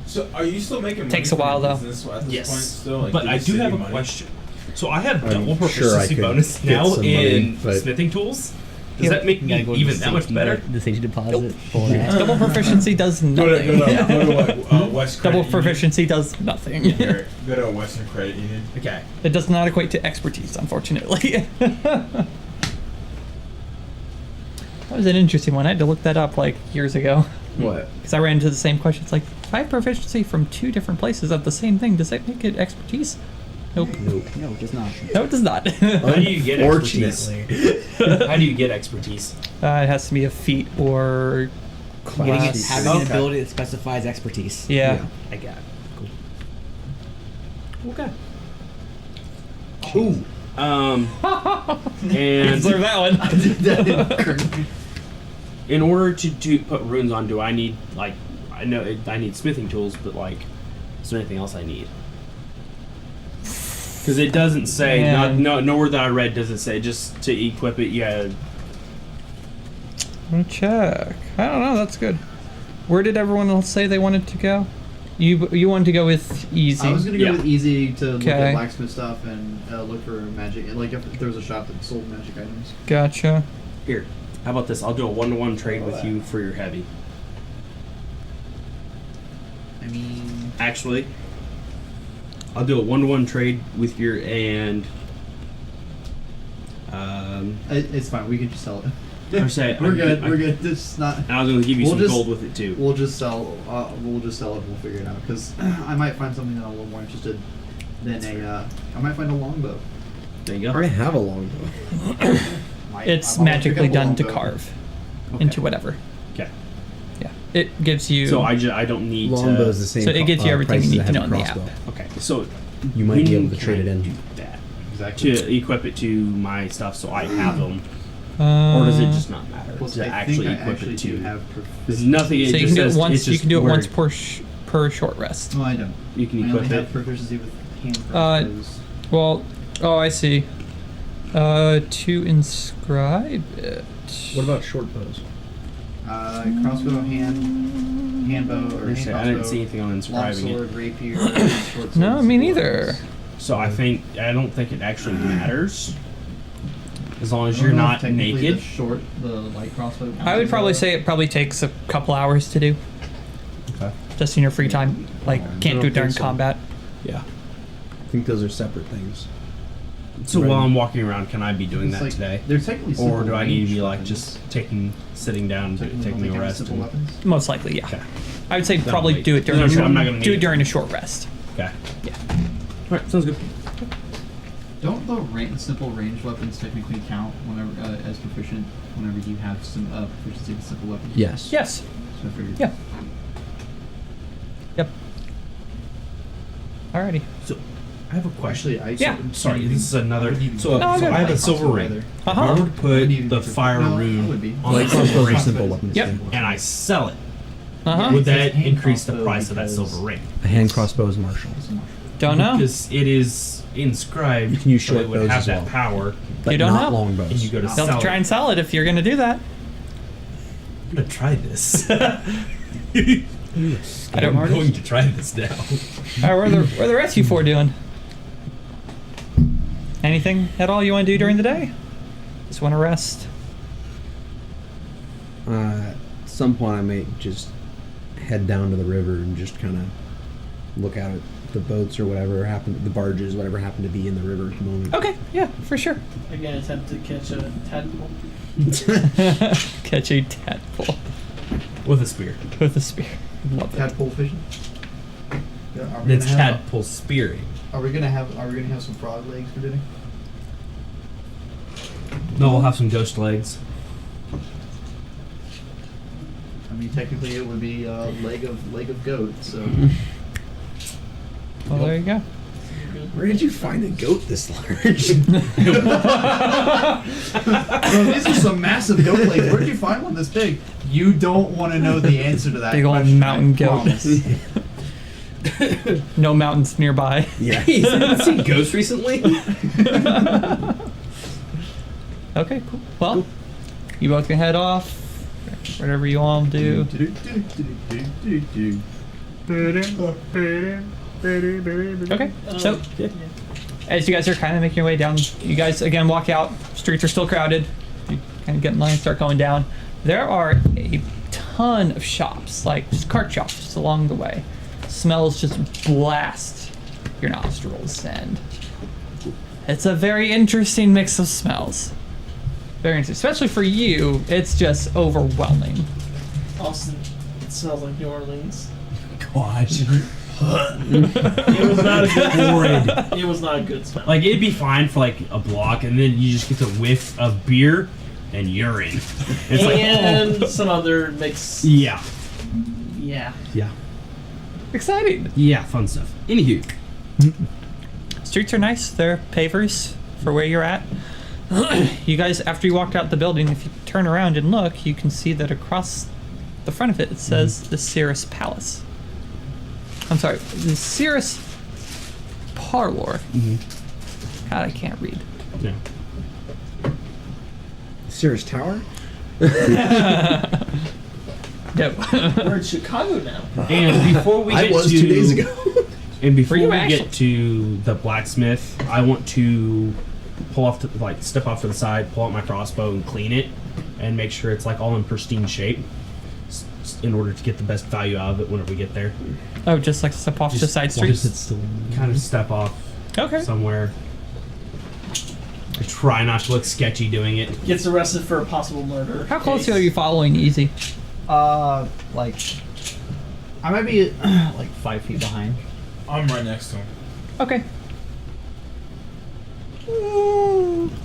So are you still making money Takes a from your while, though. business at this Yes. point still? Like, But do I you do save have a money? question. So I have I'm double sure I proficiency could bonus get now some money, in but- smithing tools. Does Yeah. that make You me gotta go to even the that much safety better? The safety deposit for that. Double proficiency does Go to, nothing. go to West Credit Double Union. proficiency does nothing. Here, go to a Western Credit Union. Okay. It does not equate to expertise, unfortunately. That was an interesting one. I had to look that up like years ago What? because I ran into the same question. It's like, if I have proficiency from 2 different places of the same thing, does that make it expertise? Nope. Nope. No, it does not. No, it does not. How do you get expertise? Unfortunately. How do you get expertise? It has to be a feat or Getting it, class. having an Okay. ability that specifies expertise. Yeah. I got it. Cool. Okay. Ooh. You deserve And that one. in order to put runes on, do I need I know I need smithing tools, but is there anything else I need? Because it doesn't say. Man. Nowhere that I read does it say just to equip it. Yeah. Let me check. I don't know. That's good. Where did everyone else say they wanted to go? You wanted to go with easy. I was gonna go Yeah. with easy to look Okay. at blacksmith stuff and look for magic. Like if there was a shop that sold magic items. Gotcha. Here. How about this? I'll do a 1-to-1 trade with you for your heavy. I mean, Actually, I'll do a 1-to-1 trade with your and. it's fine. We can just sell it. I say We're good. We're good. This is not. And I was going to give you We'll some just- gold with it too. We'll just sell. We'll just sell it. And we'll figure it out. Because I might find something that I'm a little more interested than a. I might find a longbow. There you I go. already have a longbow. It's I wanna pick magically up a done to longbow. carve Okay. into whatever. Okay. Yeah, it gives you. So I don't need Longbow is to. the same. So it gives you everything price you as need a to know heavy in the crossbow. Okay. So You might be when able to trade can it I in. Do that Exactly. to equip it to my stuff, so I have them, or does it just not matter Well, to I actually think I equip actually it do to? have There's nothing. So It you just can do it says- once. it's You just can do it word. once per short rest. No, I don't. You can I only equip have it. proficiency with hand crossbows. Well, oh, I see. To inscribe it. What about short bows? Crossbow, handbow, or hand crossbow. I didn't see anything on inscribing it. Longsword, rapier, short sword. No, me neither. So I don't think it actually matters. As long I as don't you're know if not technically naked. The light crossbow. I would probably say it probably takes a couple hours to do, Okay. just in your free time. Like, can't I do it don't during think so. combat. Yeah. I think those are separate things. So Right. while I'm walking around, can I be doing It's that like- today? They're technically Or simple do I need to ranged be like weapons. just sitting down, Technically, taking they a count as rest? simple And, weapons. Most likely, yeah. okay. I would say Then probably wait. do it during No, a short. I'm not gonna Do need it it. during a short rest. Okay. Yeah. All right. Sounds good. Don't the simple ranged weapons technically count whenever as proficient whenever you have some proficiency with simple weapons? Yes. Yes. So I figured. Yeah. Yep. Alrighty. So I have a question. Actually, I Yeah. Sorry, this is another. So, No, so good. I have a Light silver crossbow, ring. rather. If I Uh-huh. were to put Would even the be fire no, it rune would be. on Light the silver crossbows are ring simple weapons. Yep. too. and I sell it, Uh-huh. would It says that hand increase the crossbow price of that because- silver ring? A hand crossbow is martial, Don't know. Because it is inscribed. You can use so short it would bows have as that well. power, but You don't not know. longbows. and you go to Don't sell try it. and sell it if you're gonna do that. I'm gonna try this. I don't- I'm going to try this now. Alright, what are the rest of you four doing? Anything at all you want to do during the day? Just want to rest. At some point, I may just head down to the river and just kind of look out at the boats or whatever happened, the barges, whatever happened to be in the river at the moment. Okay, yeah, for sure. Again, attempt to catch a tadpole. Catch a tadpole With a spear. with a spear. Love it. Tadpole fishing. Yeah, are we It's gonna have- tadpole spearing. Are we gonna have some frog legs for dinner? No, we'll have some ghost legs. I mean, technically, it would be leg of goat. So Well, there you go. Where did you find a goat this large? Bro, these are some massive goat legs. Where did you find one this big? You don't want to know the answer to that. Big old question, mountain I goat. promise. No mountains nearby. yeah. Hey, have seen ghosts recently? Okay, cool. Well, you both can head off. Whatever you all do. Okay, so as you guys are kind of making your way down, you guys again walk out. Streets are still crowded. You kind of get in line, start going down. There are a ton of shops, like just cart shops, just along the way. Smells just blast your nostrils, and it's a very interesting mix of smells. Very interesting, especially for you. It's just overwhelming. Austin, it smells like New Orleans. Gosh. It was not a good. Horrid. It was not a good smell. Like, it'd be fine for like a block, and then you just get the whiff of beer and urine. It's like, and oh. some other mix. Yeah. Yeah. Yeah. Exciting. Yeah, fun stuff. Anywho. Streets are nice. They're pavers for where you're at. You guys, after you walked out the building, if you turn around and look, you can see that across the front of it, it says the Cirrus Palace. I'm sorry, the Cirrus Parlor. God, I can't read. Yeah. Cirrus Tower? No. We're in Chicago now. And before we I get was to 2 days ago. And before Were we you get actually? to the blacksmith, I want to pull off, step off to the side, pull out my crossbow, and clean it, and make sure it's like all in pristine shape, in order to get the best value out of it whenever we get there. Oh, just like step off to side streets? Kind of step off Okay. somewhere. I try not to look sketchy doing it. Gets arrested for a possible murder. How close case. are you following Easy? Like I might be like 5 feet behind. I'm right next to him. Okay.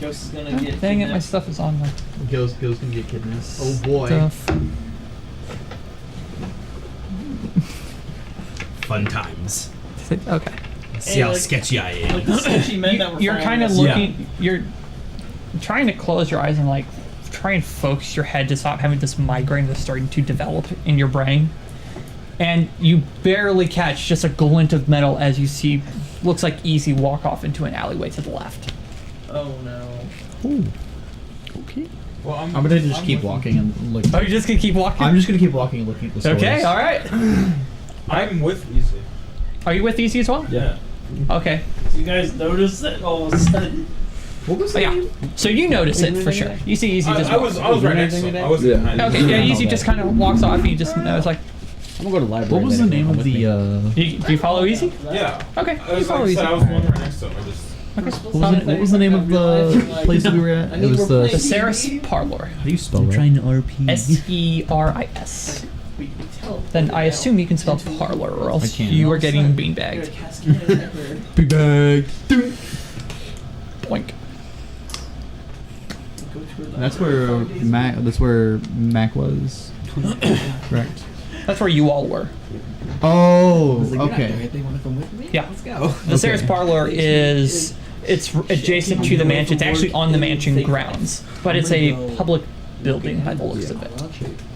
Ghost is gonna Oh, get. dang it, my kidnapped. stuff is on the Ghost can get kidnapped. Oh boy. stuff. Fun times. Okay. See how like- sketchy I am. Like the sketchy men that were You're following kind of us. looking. You're trying to close your eyes and like try and focus your head to stop having this migraine that's starting to develop in your brain. And you barely catch just a glint of metal as you see, looks like Easy walk off into an alleyway to the left. Oh no. Okay. Well, I'm gonna just keep walking and look. Oh, you're just gonna keep walking? I'm just gonna keep walking and looking at the stores. Okay, all right. I'm with Easy. Are you with Easy as well? Yeah. Okay. So you guys notice that all of a sudden? What was Oh, yeah. So you notice it for sure. You see Easy just I walk. was right next to him. I wasn't behind him. Okay, yeah, Easy just kind of walks off and you just know it's like, I'm gonna go to the library. What was the later. name Come of with me. do you follow Easy? Yeah. Okay, I you was follow like, Easy. I was one right next to him. I just. What was the name of the place that we were at? It was The the. Saris Parlor. How do you spell I'm that? trying to RP. S-E-R-I-S. Then I assume you can spell parlor or else I can't. you are getting You're a beanbagged. cascade. Big bag. Boink. That's where Mac. That's where Mac was. Correct. That's where you all were. Oh. Like, okay. They want to come with me? Yeah. Let's go. The Saris Parlor it's adjacent to the mansion. It's actually on the mansion grounds, but it's a public building by the looks of it.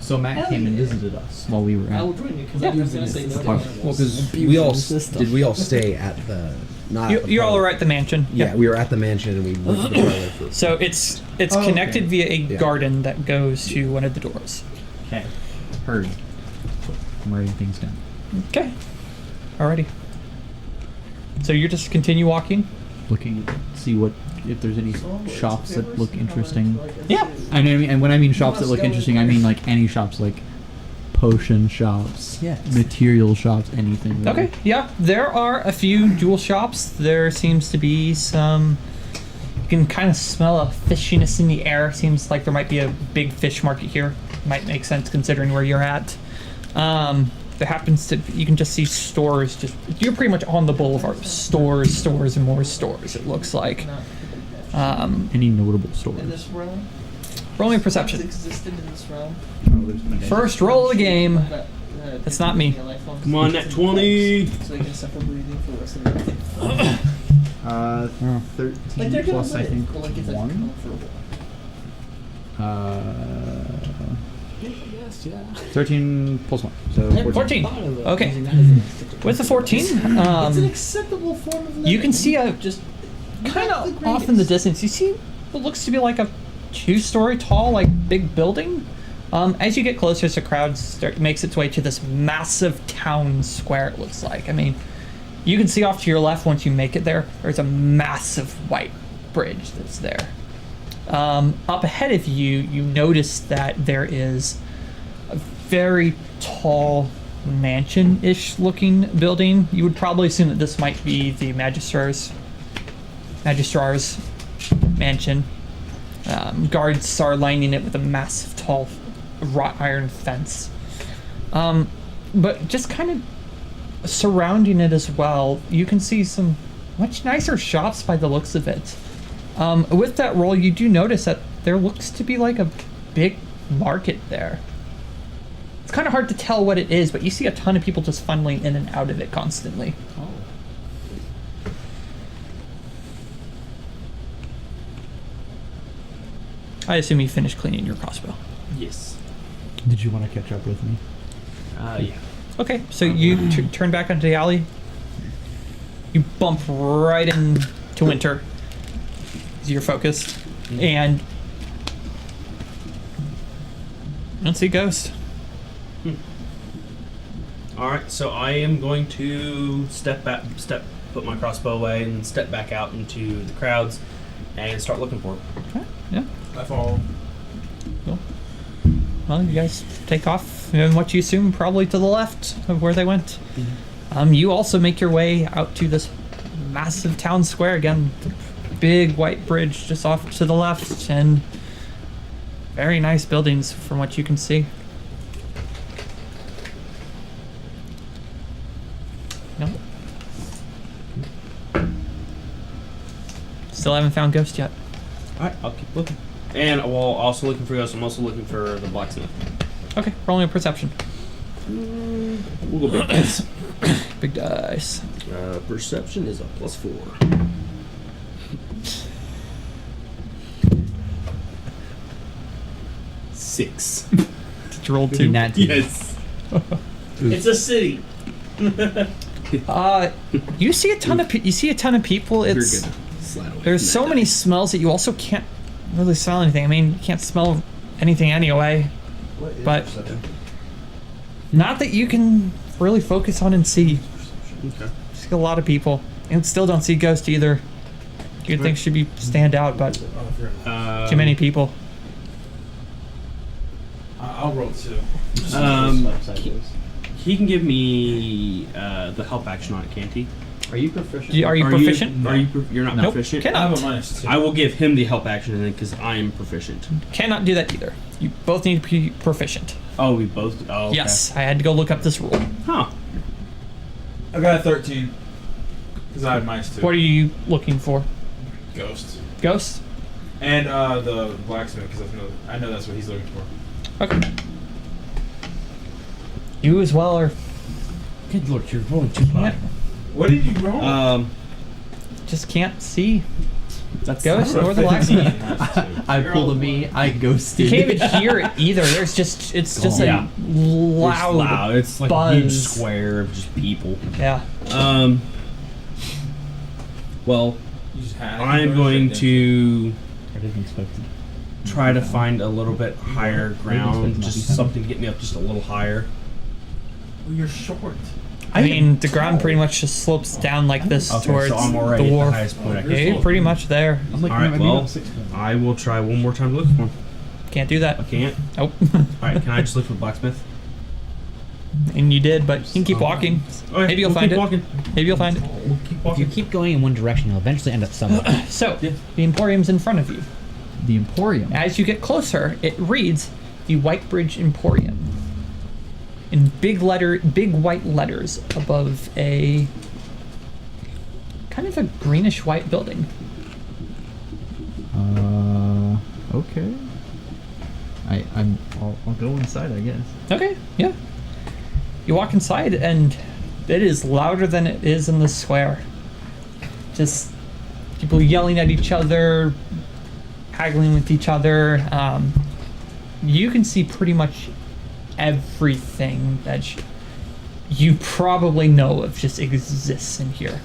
So Mac came and visited us while we were I at. will join you because I was gonna say no. Well, because we all did we all stay at the not at the You all parlor? are at the mansion. Yeah, we were at the mansion and we went to the parlor for. So it's Oh, connected okay. via a Yeah. garden that goes to one of the doors. Okay. Heard. I'm writing things down. Okay. Alrighty. So you just continue walking? Looking to see what if there's any shops that look interesting. Yeah. I mean, and when I mean shops that look interesting, I mean like any shops, like potion shops, Yes. material shops, anything. really. Okay, yeah, there are a few jewel shops. There seems to be some. You can kind of smell a fishiness in the air. Seems like there might be a big fish market here. Might make sense considering where you're at. There happens to. You can just see stores. Just you're pretty much on the boulevard. Stores, stores, and more stores. It looks like. Any notable stores? In this realm, Roll me has perception. existed in this realm. First roll of the game. That's not me. Come on, net 20. So they can suffer bleeding for the rest of their life. 13 Like they're gonna plus I live, think but like if they're 1. gone for a while. 13 plus 1. So 14. Okay. With the 14, It's an acceptable form of living. you can see a just kind not of the off in the greatest. distance. You see what looks to be like a 2-story tall, like big building. As you get closer, the crowd makes its way to this massive town square. It looks like. I mean, you can see off to your left once you make it there. There's a massive white bridge that's there. Up ahead of you, you notice that there is a very tall mansion-ish looking building. You would probably assume that this might be the Magistrar's mansion. Guards are lining it with a massive tall wrought iron fence. But just kind of surrounding it as well, you can see some much nicer shops by the looks of it. With that roll, you do notice that there looks to be like a big market there. It's kind of hard to tell what it is, but you see a ton of people just funneling in and out of it constantly. I assume you finished cleaning your crossbow. Yes. did you want to catch up with me? Yeah. Okay, so you turn back onto the alley. You bump right into Winter. Is your focus, and you don't see Ghost. All right, so I am going to put my crossbow away, and step back out into the crowds, and start looking for it. Okay, yeah. I follow. Cool. Well, you guys take off in what you assume probably to the left of where they went. You also make your way out to this massive town square again. The big white bridge just off to the left, and very nice buildings from what you can see. No. Still haven't found Ghost yet. Alright, I'll keep looking. And while also looking for ghosts, I'm also looking for the blacksmith. Okay, rolling a perception. We'll go big dice. Big dice. Perception is a +4. Six. Did you roll 2? Nat two. Yes. It's a city. You see a ton of people. It's You're gonna slide away there's from so that many dice. smells that you also can't really smell anything. I mean, you can't smell anything anyway. But not that you can really focus on and see. Okay. See a lot of people, and still don't see ghosts either. You'd think should be stand out, but too many people. I'll roll 2. He can give me the help action on it, can't he? Are you proficient? Are you proficient? You're not Nope. proficient? I have a Cannot. -2. I will give him the help action then because I am proficient. Cannot do that either. You both need to be proficient. Oh, we both. Oh, okay. Yes, I had to go look up this rule. Huh. I got a 13. Because I had -2. What are you looking for? Ghost. Ghosts? And the blacksmith, because I know that's what he's looking for. Okay. You as well are Good lord, you're rolling too high. What did you roll? just can't see That's ghosts I or rolled the 15. blacksmith. I pulled a me. I ghosted. You can't even hear it either. It's just Yeah. a loud, It's like buzz. a huge square of just people. Yeah. Well, You just had it. I'm going to I didn't expect it. try to find a little bit higher ground, expect just it. something to get me up just a little higher. Oh, you're short. I mean, the ground pretty much just slopes down like this Okay, towards so I'm already the at the wharf. highest point I can Yeah, you're slope. pretty much there. I'm like, Alright, maybe well, about 6. I will try one more time to look for him. Can't do I that. can't. Nope. Alright, can I just look for the blacksmith? And you did, but you can keep walking. Okay, Maybe you'll we'll find keep it. walking. Maybe you'll find it. We'll keep If you walking. keep going in one direction, you'll eventually end up somewhere. So, Yeah. the Emporium's in front of you. The Emporium. As you get closer, it reads the White Bridge Emporium in big white letters above a kind of a greenish white building. Okay. I'll go inside, I guess. Okay, yeah. You walk inside, and it is louder than it is in the square. Just people yelling at each other, haggling with each other. You can see pretty much everything that you probably know of just exists in here.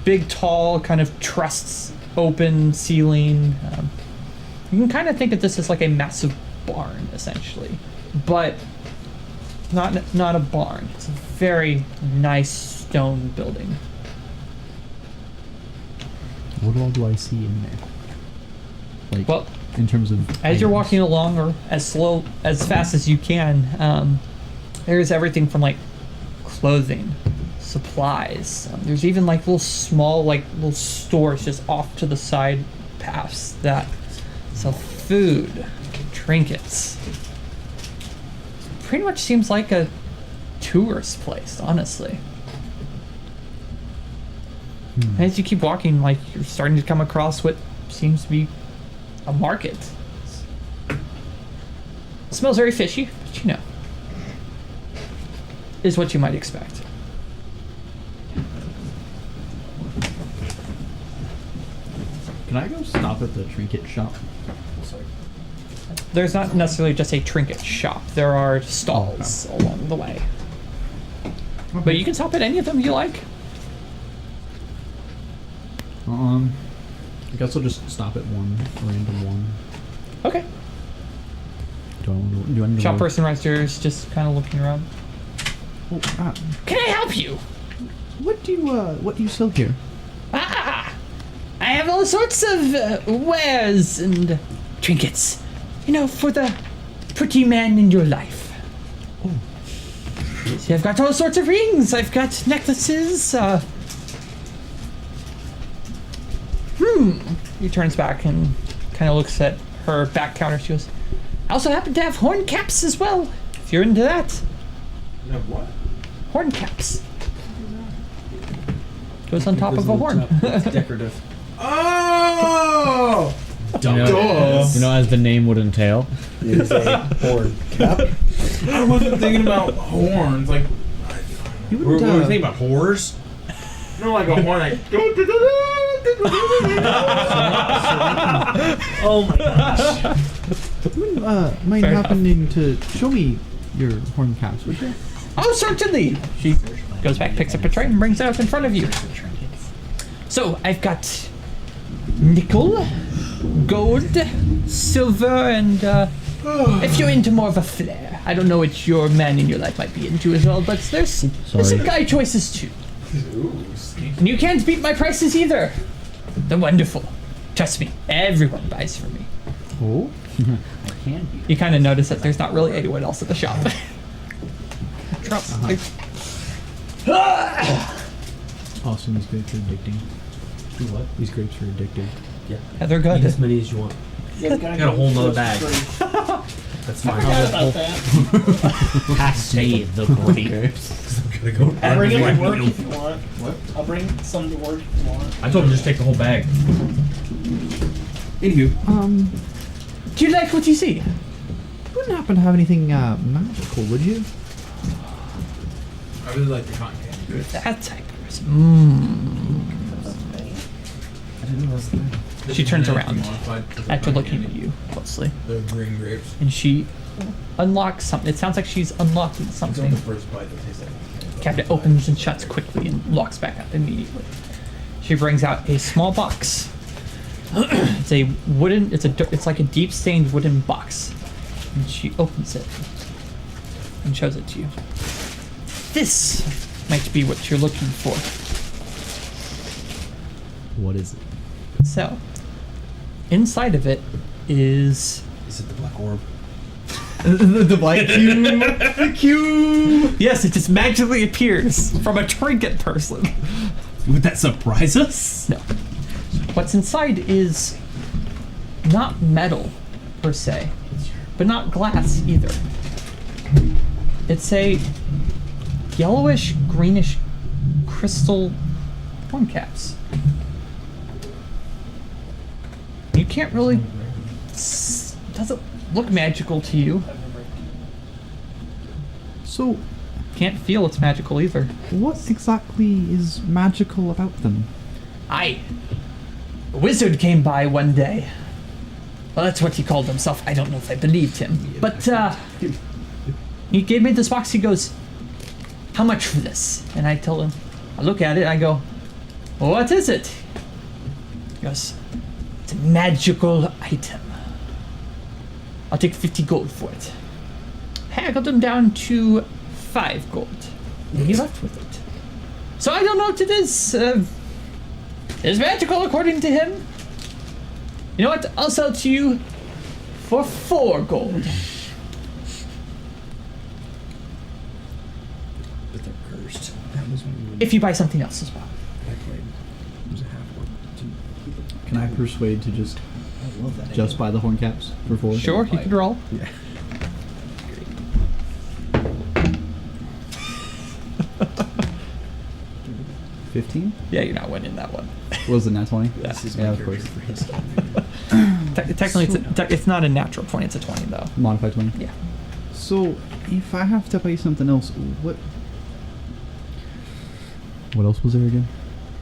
Big, tall, kind of trussed, open ceiling. You can kind of think of this as like a massive barn, essentially, but not a barn. It's a very nice stone building. What all do I see in there? Like, Well, in terms of as you're items? walking along, or as fast as you can, there's everything from like clothing, supplies. There's even like little stores just off to the side paths that sell food, trinkets. Pretty much seems like a tourist place, honestly. As you keep walking, like you're starting to come across what seems to be a market. It smells very fishy, but you know, is what you might expect. Can I go stop at the trinket shop? There's not necessarily just a trinket shop. There are stalls along the way. But you can stop at any of them you like. I guess I'll just stop at one, a random one. Okay. Do I need to Shop roll? person right there is just kind of looking around. Oh, Can I help you? what do you sell here? Ah! I have all sorts of wares and trinkets. You know, for the pretty man in your life. Oh. See, I've got all sorts of rings. I've got necklaces. He turns back and kind of looks at her back counter. She goes, I also happen to have horn caps as well, if you're into that. No, what? Horn caps. Goes on top of a horn. It's decorative. Oh! dumb. You know, as the name would entail. It is a horn cap. I wasn't thinking about horns. Like, You We're wouldn't, thinking about whores. no, like a horn. Like, Oh my gosh. You wouldn't mind Fair happening to show me your horn caps, would you? Oh, certainly. She goes back, picks up a tray, and brings it up in front of you. So I've got nickel, gold, silver, and if you're into more of a flair, I don't know what your man in your life might be into as well, but there's some guy choices too. And you can't beat my prices either. They're wonderful. Trust me, everyone buys from me. Oh. I can be. You kind of notice that there's not really anyone else at the shop. Trust me. Awesome, these grapes are addicting. Do what? These grapes are addictive. Yeah. Yeah, they're Eat good. as many as you want. Yeah, I got a whole nother bag. That's fine. Forgot about that. Passe the grapes. I'm gonna go. I'll bring it to work Eat 'em. if you want. What? I'll bring some to work if you want. I told him just take the whole bag. Anywho, Do you like what you see? You wouldn't happen to have anything magical, would you? I really like the cotton candy. That type of person. I didn't know that was the bag. She turns Genetically around modified for the after cotton looking at candy. you closely, The green grapes. and she unlocks something. It sounds like she's unlocking It's on something. the first bite that tastes like candy. Cabinet opens and shuts quickly and locks back up immediately. She brings out a small box. It's a wooden. It's like a deep stained wooden box, and she opens it and shows it to you. This might be what you're looking for. What is it? So, inside of it is Is it the black orb? The black cube. The cube. yes, it just magically appears from a trinket person. Would that surprise us? No. What's inside is not metal, per se, but not glass either. It's a yellowish, greenish crystal horn caps. You can't really... doesn't look magical to you. So, Can't feel it's magical either. what exactly is magical about them? A wizard came by one day. Well, that's what he called himself. I don't know if I believed him. But, he gave me this box. He goes, how much for this? And I tell him, I look at it, I go, what is it? He goes, it's a magical item. I'll take 50 gold for it. Haggled him down to 5 gold. And he left with it. So I don't know what it is. It's magical according to him. You know what? I'll sell it to you for 4 gold. But they're cursed. That was when If you buy something else as well. I played. It was a half orc. Can I persuade to just I love that. just buy the horn caps for 4? Sure, you could roll. Yeah. 15? Yeah, you're not winning that one. What was it, nat 20? This is Yeah, my of character course. for his Technically, it's not a natural 20, it's a 20 though. Modified 20. Yeah. So, if I have to buy something else, what else was there again?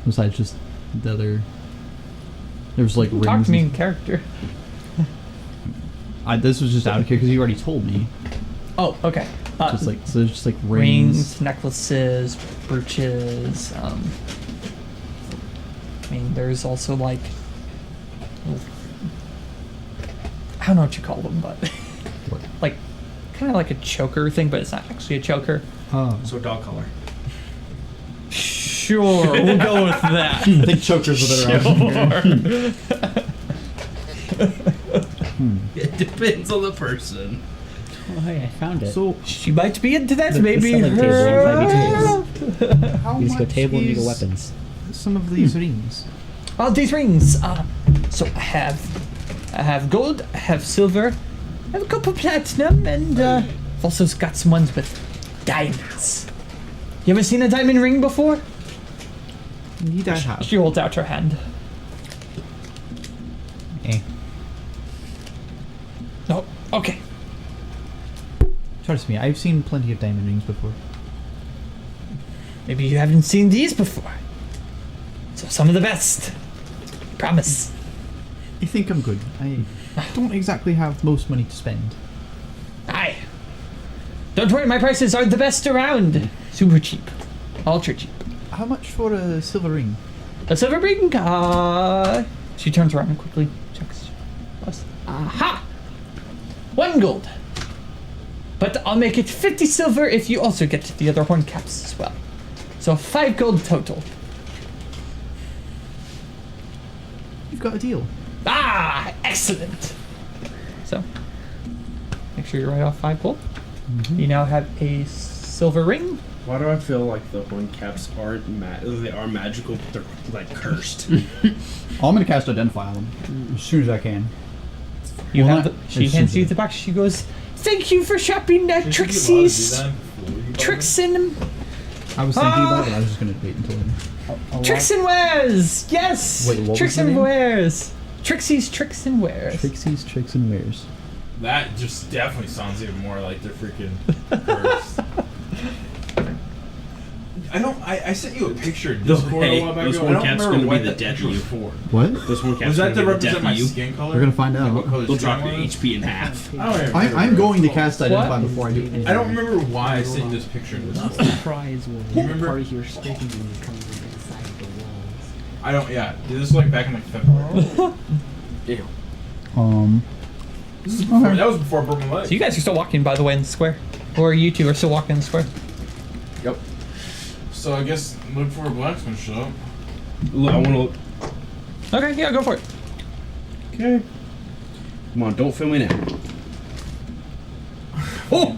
Besides just the other... There was like rings. Talk to me and- in character. This was just out of here because you already told me. Oh, okay. Just like so, there's just like rings, necklaces, brooches. I mean, there's also like, I don't know what you call them, but What? like, kind of like a choker thing, but it's not actually a choker. Oh, So dog collar. Sure, we'll go with that. I think chokers are better option. It depends on the person. Oh, hey, I found it. So, She might be into that, The maybe. selling table her- how you just go much table and you go is weapons. some of these rings? Oh, these rings. So I have gold, I have silver, I have a couple platinum, and I've also got some ones with diamonds. You ever seen a diamond ring before? Indeed, I have. She holds out her hand. Eh. Okay. Trust me, I've seen plenty of diamond rings before. Maybe you haven't seen these before. So some of the best. Promise. I think I'm good. I don't exactly have most money to spend. Aye. Don't worry, my prices are the best around. Super cheap. Ultra cheap. How much for a silver ring? A silver ring? She turns around and quickly checks. Aha! 1 gold. But I'll make it 50 silver if you also get the other horn caps as well. So 5 gold total. You've got a deal. Ah, excellent. So, make sure you write off 5 gold. You now have a silver ring. Why do I feel like the horn caps aren't they are magical, but they're like cursed? Oh, I'm gonna cast Identify on them as soon as I can. You Well, have not- she as hands soon you as the box. She goes, "Thank you for shopping at Trixie's. Tricks and I was thinking about it, I was just gonna wait until then. Tricks and Wares. Yes. Wait, what was Tricks the and name? Wares. Trixie's Tricks and Wares. Trixie's Tricks and Wares. That just definitely sounds even more like they're freaking cursed. I sent you a picture in Discord a while back those ago. horn I don't caps remember gonna what be the that death picture of was you. for. What? Those horn caps Was that are to gonna be the death represent my of you. skin color? We're gonna find Like, out. what color They'll skin drop I your was? HP in half. I don't even remember I'm what going to it's cast called. Identify before I do anything. I don't remember why I sent this picture in Discord. Surprise will You remember? part of your scraping when you come from inside the walls. I don't. Yeah, this was like back in like February. Ew. This is before, that was before I broke my leg. So you guys are still walking, by the way, in the square, or you two are still walking in the square. Yep. So I guess look for a blacksmith shop. Look, I want to look. Okay, yeah, go for it. Okay. Come on, don't film me now. Oh!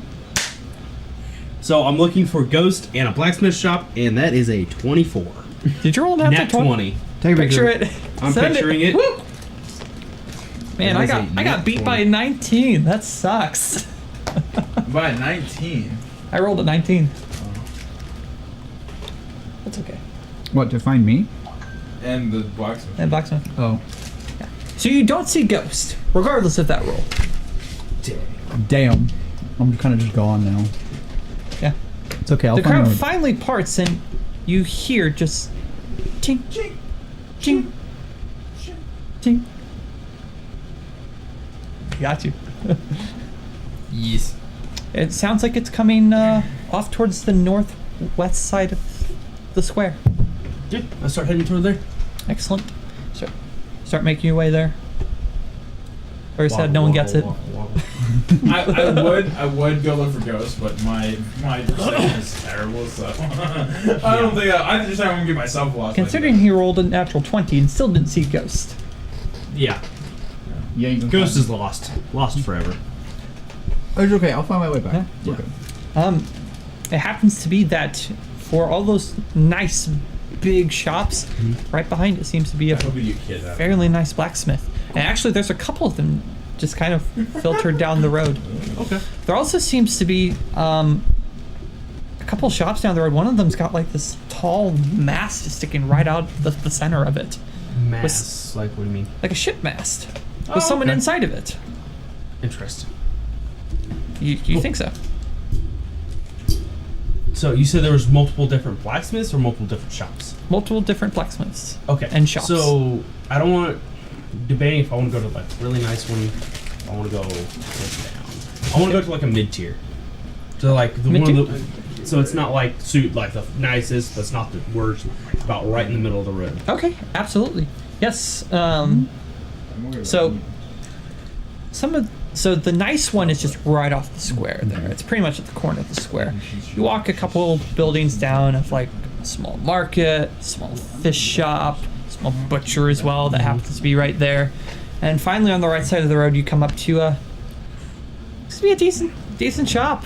So I'm looking for Ghost and a blacksmith shop, and that is a 24. Did you roll that Nat 20. Picture it. I'm Send picturing it. Woo! Man, That is a I got nat beat by 20. 19. That sucks. By 19. I rolled a 19. That's okay. What, to find me? And the blacksmith. And blacksmith. Oh. So you don't see Ghost, regardless of that roll. Damn. I'm kind of just gone now. Yeah. It's okay, I'll The find crowd out. finally parts, and you hear just ching, ching, ching, ching. Got you. Yes. It sounds like it's coming off towards the northwest side of the square. Yeah, I start heading toward there. Excellent. Start making your way there. Very sad, no one gets it. I would go look for ghosts, but my perception is terrible, so I don't think I just haven't give myself lost. Considering he rolled a natural 20 and still didn't see Ghost. Yeah. Yeah, you can Ghost find is lost. Lost forever. Oh, it's okay, I'll find my way back. Yeah. Okay. It happens to be that for all those nice big shops, right behind it seems to be a fairly nice blacksmith. And actually, there's a couple of them just kind of filtered down the road. Okay. There also seems to be a couple shops down the road. One of them's got like this tall mast sticking right out the center of it, Mass. Like, what do you mean? like a ship mast, with someone okay. inside of it. Interesting. You think so? So you said there was multiple different blacksmiths or multiple different shops? Multiple different blacksmiths. Okay. And shops. So I don't want debating if I want to go to like really nice one. I want to go down. I want to go to like a mid tier. So like the one of the, so it's not like suit like the nicest, but it's not the worst. About right in the middle of the road. Okay, absolutely. Yes. So the nice one is just right off the square there. It's pretty much at the corner of the square. You walk a couple buildings down of like a small market, small fish shop, small butcher as well that happens to be right there. And finally on the right side of the road you come up to looks to be a decent shop.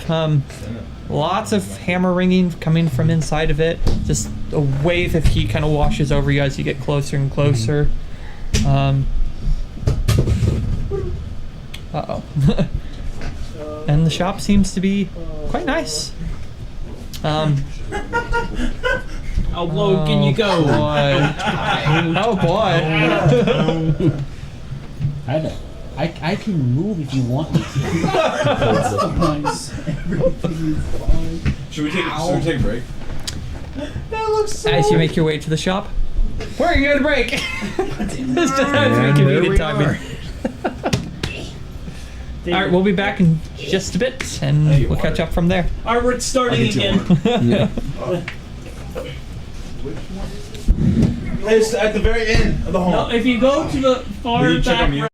Lots of hammer ringing coming from inside of it. Just a wave of heat kind of washes over you as you get closer and closer. Uh-oh. And the shop seems to be quite nice. How low can you go? Boy. Oh boy. I can move if you want me to. Everything is fine. Should we take a break? That looks so. As you make your way to the shop, where are you going to break? This doesn't have to be And there convenient we timing. are. All right, we'll be back in just a bit, and Hey, we'll water. catch up from there. All right, we're starting I'll get you again. Yeah. It's at the very end of the hall. No, if you go to the far Will you check back on me? right.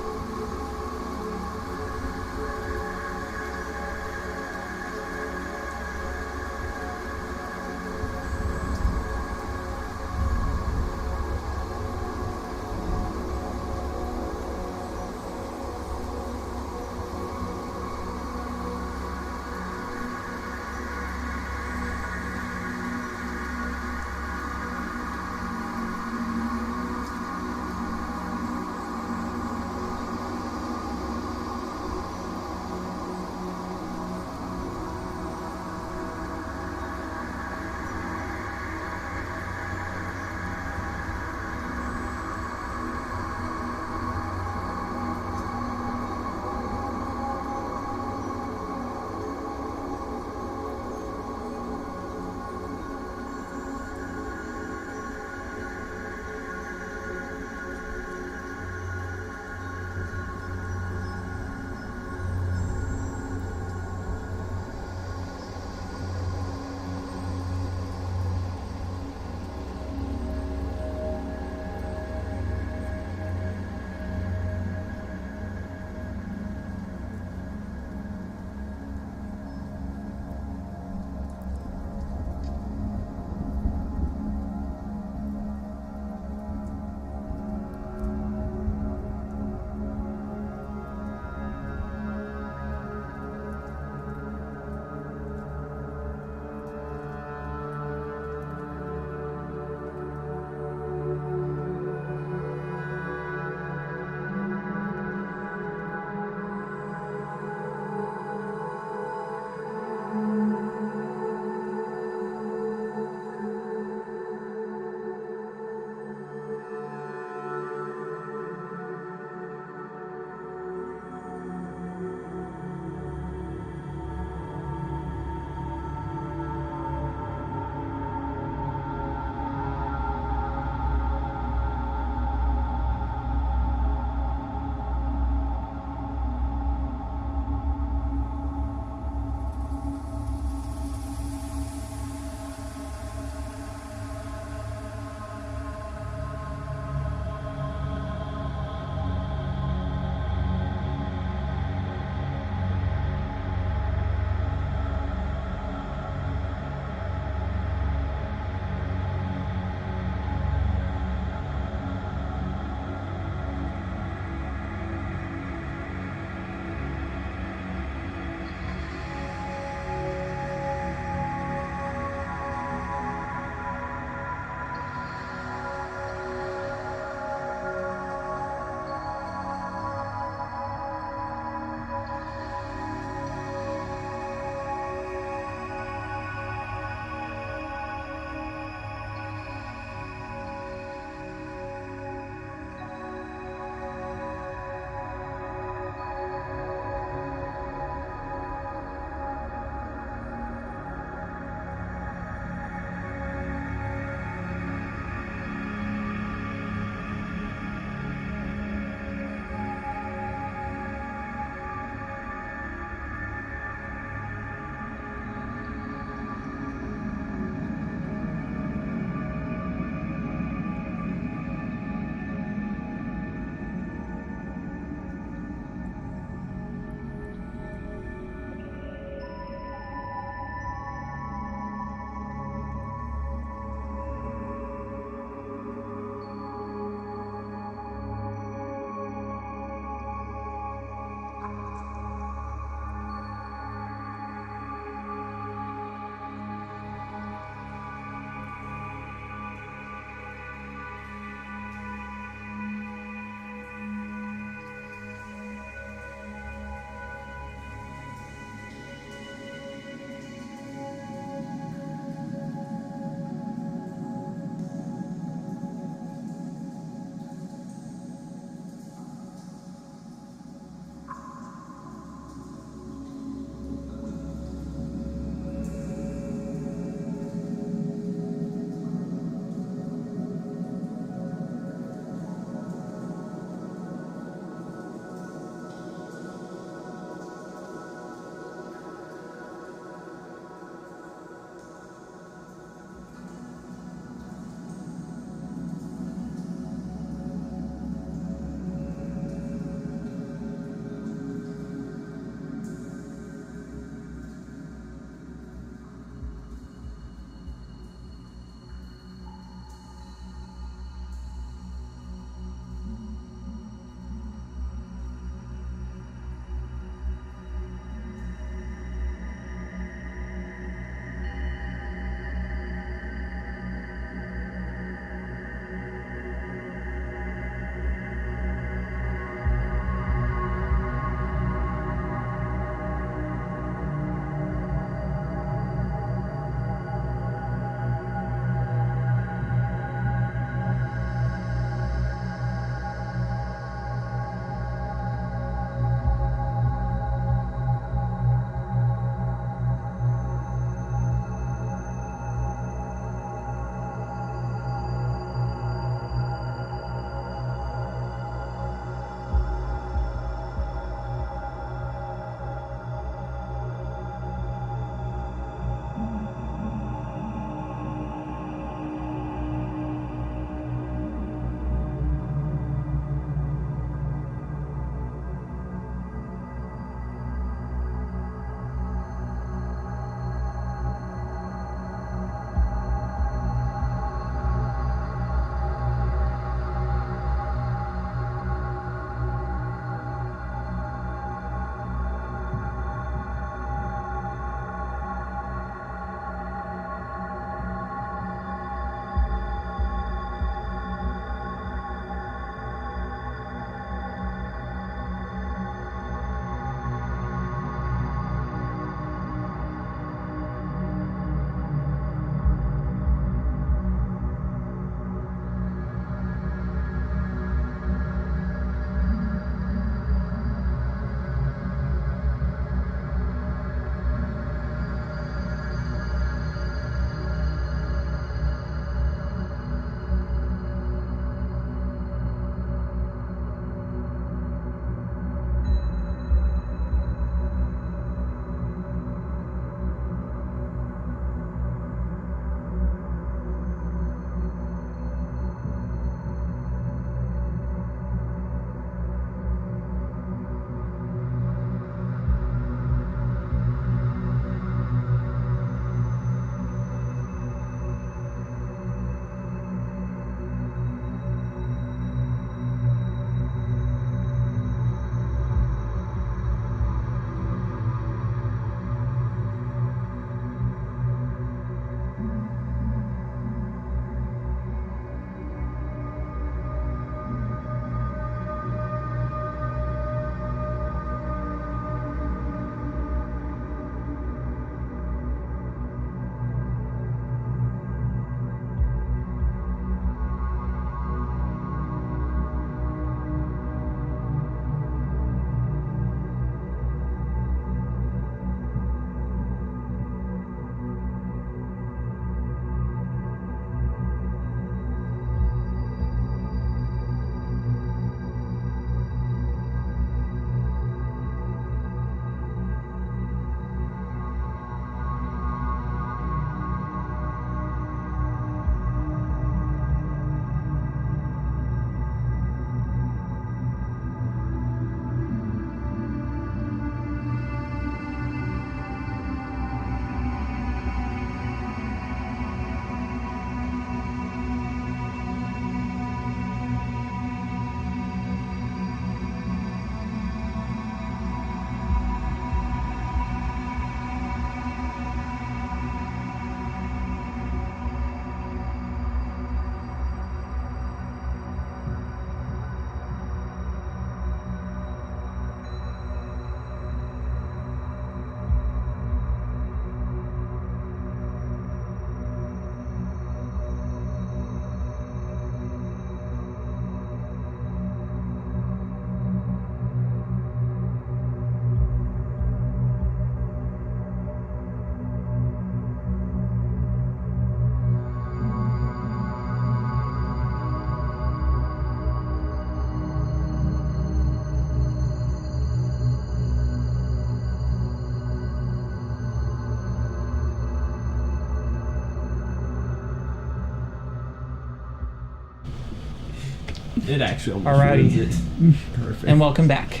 It actually almost Alrighty. ruins it. Perfect. And welcome back.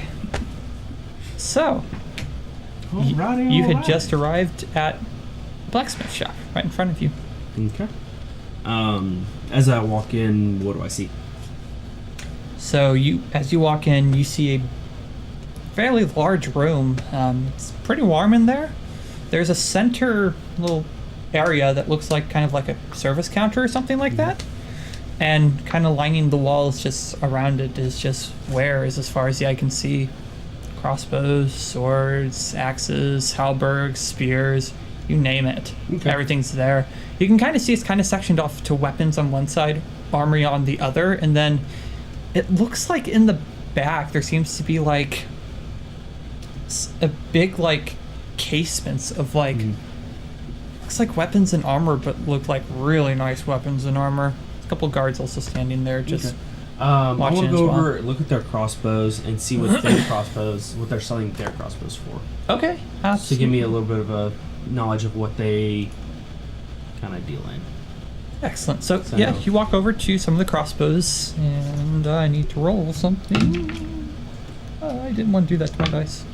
So, you had just arrived at the blacksmith shop right in front of you. Okay. As I walk in, what do I see? So as you walk in, you see a fairly large room. It's pretty warm in there. There's a center little area that looks like kind of like a service counter or something like that. And kind of lining the walls just around it is just wares as far as the eye can see. Crossbows, swords, axes, halberds, spears, you name it. Okay. Everything's there. You can kind of see it's kind of sectioned off to weapons on one side, armory on the other, and then it looks like in the back there seems to be like a big like casements of like looks like weapons and armor, but look like really nice weapons and armor. A couple guards also standing there just I want watching to as go well. over, look at their crossbows, and see what what they're selling their crossbows for. Okay. To give me a little bit of a knowledge of what they kind of deal in. Excellent. So, So- yeah, you walk over to some of the crossbows, and I need to roll something. I didn't want to do that to my dice.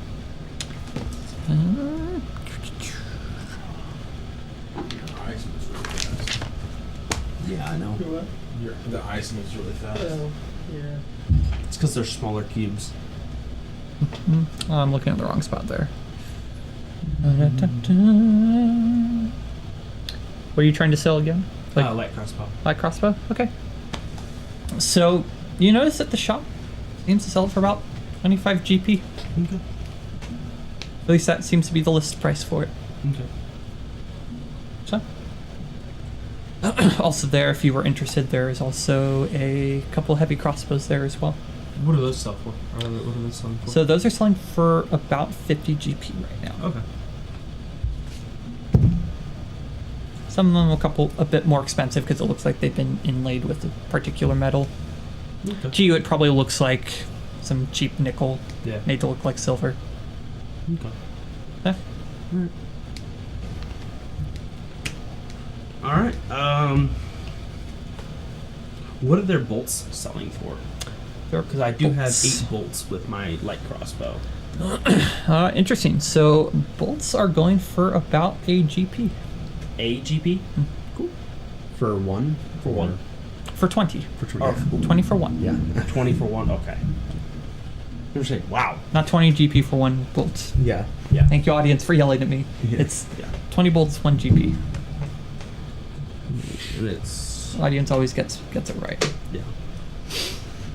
Yeah, I know. The ice moves really fast. Yeah. It's because they're smaller cubes. I'm looking at the wrong spot there. What are you trying to sell again? Light crossbow. Light crossbow? Okay. So, you notice that the shop seems to sell it for about 25 GP. Okay. At least that seems to be the list price for it. Okay. So. Also there, if you were interested, there is also a couple heavy crossbows there as well. What do those sell for? What are they selling for? So those are selling for about 50 GP right now. Okay. Some of them a bit more expensive because it looks like they've been inlaid with a particular metal. Okay. To you, it probably looks like some cheap nickel Yeah. made to look like silver. Okay. Yeah. All right. What are their bolts selling for? Their Because I do have bolts. 8 bolts with my light crossbow. Interesting. So bolts are going for about a GP. A GP? For one? For one. For 20. For 20. Oh, 20 for one. yeah. 20 for one? Okay. You're saying, wow. Not 20 GP for one bolt. Yeah. Yeah. Thank you, audience, for yelling at me. Yeah. It's Yeah. 20 bolts, 1 GP. And it's, Audience always gets it right. yeah.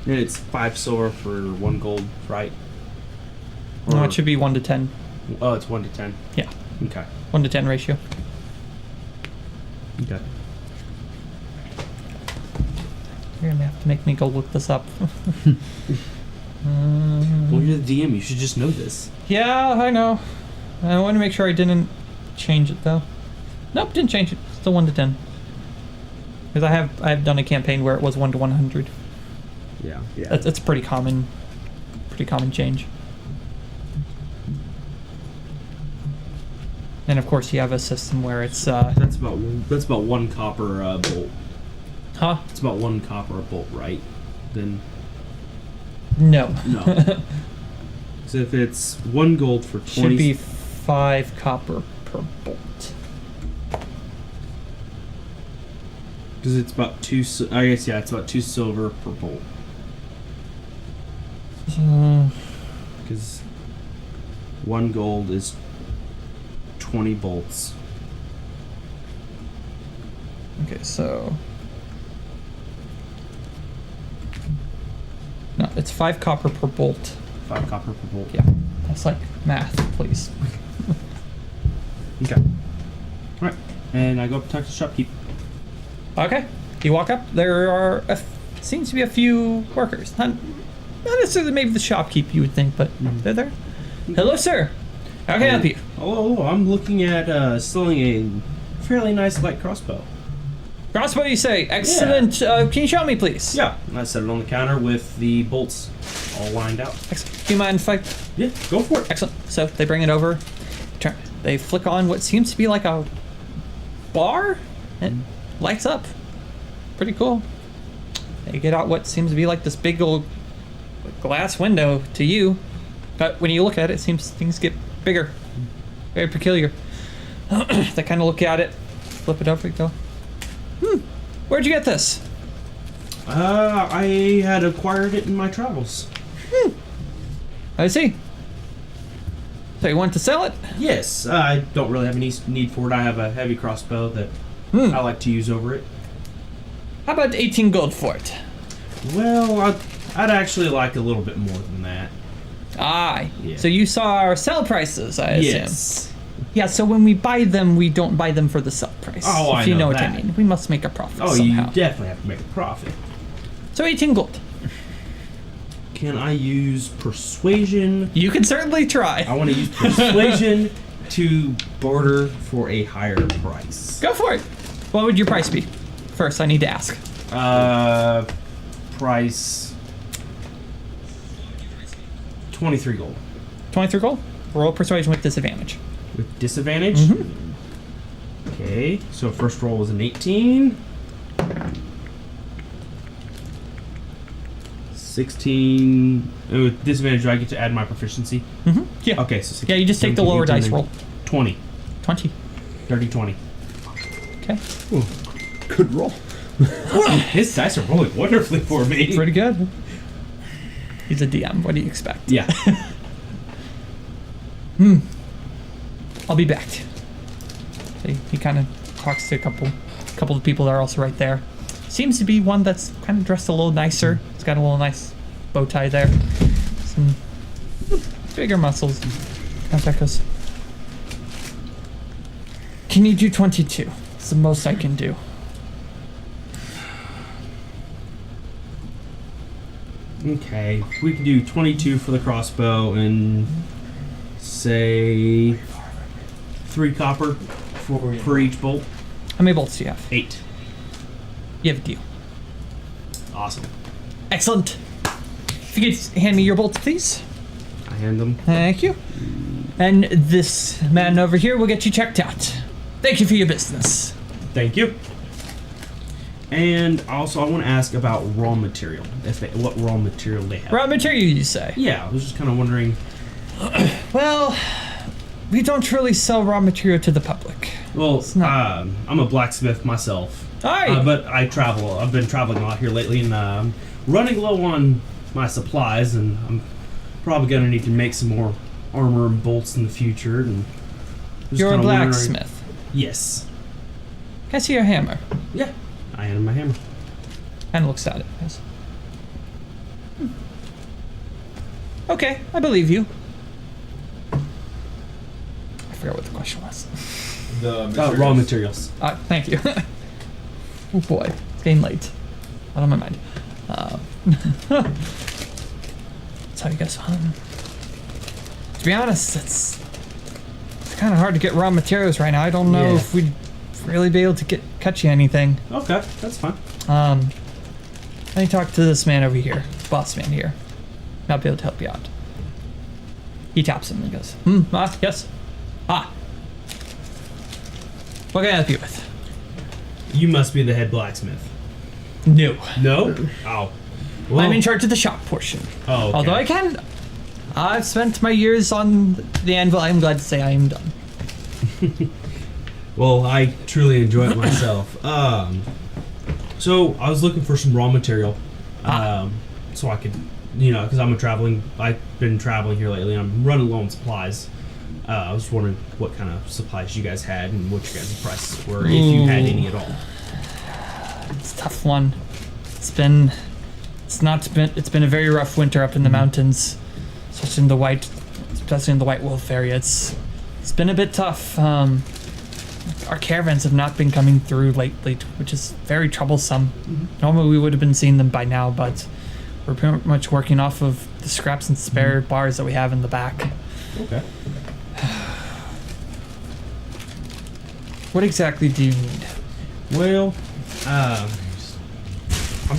And it's 5 silver for 1 gold, right? No, Or- it should be 1 to 10. Oh, it's 1 to 10. Yeah, Okay. 1 to 10 ratio. Okay. You're gonna have to make me go look this up. Well, you're the DM. You should just know this. Yeah, I know. I want to make sure I didn't change it though. Nope, didn't change it. Still 1 to 10. Because I've done a campaign where it was 1 to 100. Yeah. Yeah. That's pretty common change. And of course, you have a system where it's That's about 1 copper bolt. huh? It's about 1 copper a bolt, right? Then No. no. So if it's 1 gold for 20, Should be 5 copper per bolt. because it's about 2. I guess yeah, it's about 2 silver per bolt. Because 1 gold is 20 bolts. Okay, so no, it's 5 copper per bolt. 5 copper per bolt. Yeah, that's like math, please. Okay. All right. And I go up and talk to the shopkeep. Okay, you walk up. There are seems to be a few workers. Not necessarily maybe the shopkeep you would think, but they're there. Hello, sir. How can I help you? Hello, I'm looking at selling a fairly nice light crossbow. Crossbow, you say? Excellent. Can you show me, please? Yeah. And I set it on the counter with the bolts all lined out. Excellent. Do you mind if I? Yeah, go for it. Excellent. So they bring it over. They flick on what seems to be like a bar. It lights up. Pretty cool. They get out what seems to be like this big old glass window to you, but when you look at it, it seems things get bigger. Very peculiar. They kind of look at it, flip it over, and go, where'd you get this? I had acquired it in my travels. I see. So you want to sell it? Yes, I don't really have any need for it. I have a heavy crossbow that I like to use over it. How about 18 gold for it? Well, I'd actually like a little bit more than that. Aye. Yeah. So you saw our sell prices, I assume. Yes. Yeah, so when we buy them, we don't buy them for the sell price. Oh, if you I know what I that. mean. We must make a profit Oh, somehow. you definitely have to make a profit. So 18 gold. Can I use persuasion? You can certainly try. I want to use persuasion to barter for a higher price. Go for it. What would your price be? First, I need to ask. Price 23 gold. 23 gold? Roll persuasion with disadvantage. With disadvantage? Okay, so first roll was an 18. 16. With disadvantage, do I get to add my proficiency? Yeah. Okay, so 16, Yeah, you just take the 17, lower 18, dice roll. 20. 20. Dirty 20. Okay. Good roll. His dice are rolling wonderfully for me. Pretty good. He's a DM. What do you expect? Yeah. I'll be back. So he kind of talks to a couple of people that are also right there. Seems to be one that's kind of dressed a little nicer. It's got a little nice bow tie there. Some bigger muscles. How's that goes? Can you do 22? It's the most I can do. Okay, we can do 22 for the crossbow and say 3 copper for each bolt. How many bolts do you have? 8. You have a deal. Awesome. Excellent. If you could hand me your bolts, please. I hand them. Thank you. And this man over here will get you checked out. Thank you for your business. Thank you. And also, I want to ask about raw material. What raw material they have. Raw material, you say? Yeah, I was just kind of wondering. Well, we don't really sell raw material to the public. Well, not- I'm a blacksmith myself. Aye. But I travel. I've been traveling a lot here lately, and running low on my supplies, and I'm probably gonna need to make some more armor and bolts in the future. And just You're a kinda wondering- blacksmith. Yes. Can I see your hammer? Yeah. I hand him my hammer. And looks at it. Yes. Okay, I believe you. I forgot what the question was. The Raw materials. Thank you. Oh boy, it's getting late. Out of my mind. So I guess, to be honest, it's kind of hard to get raw materials right now. I don't know Yeah. if we'd really be able to cut you anything. Okay, that's fine. Let me talk to this man over here, boss man here. Might be able to help you out. He taps him and goes, yes. What can I help you with? You must be the head blacksmith. No. No? Oh. Well, I'm in charge of the shop portion. Oh, okay. Although I've spent my years on the anvil, I'm glad to say I am done. Well, I truly enjoy it myself. So I was looking for some raw material, so I could, because I've been traveling here lately, and I'm running low on supplies. I was wondering what kind of supplies you guys had and what your guys' prices were, if you had any at all. It's a tough one. It's been a very rough winter up in the mountains, especially in the White Wolf area. It's been a bit tough. Our caravans have not been coming through lately, which is very troublesome. Normally we would have been seeing them by now, but we're pretty much working off of the scraps and spare bars that we have in the back. Okay. What exactly do you need? Well, I'm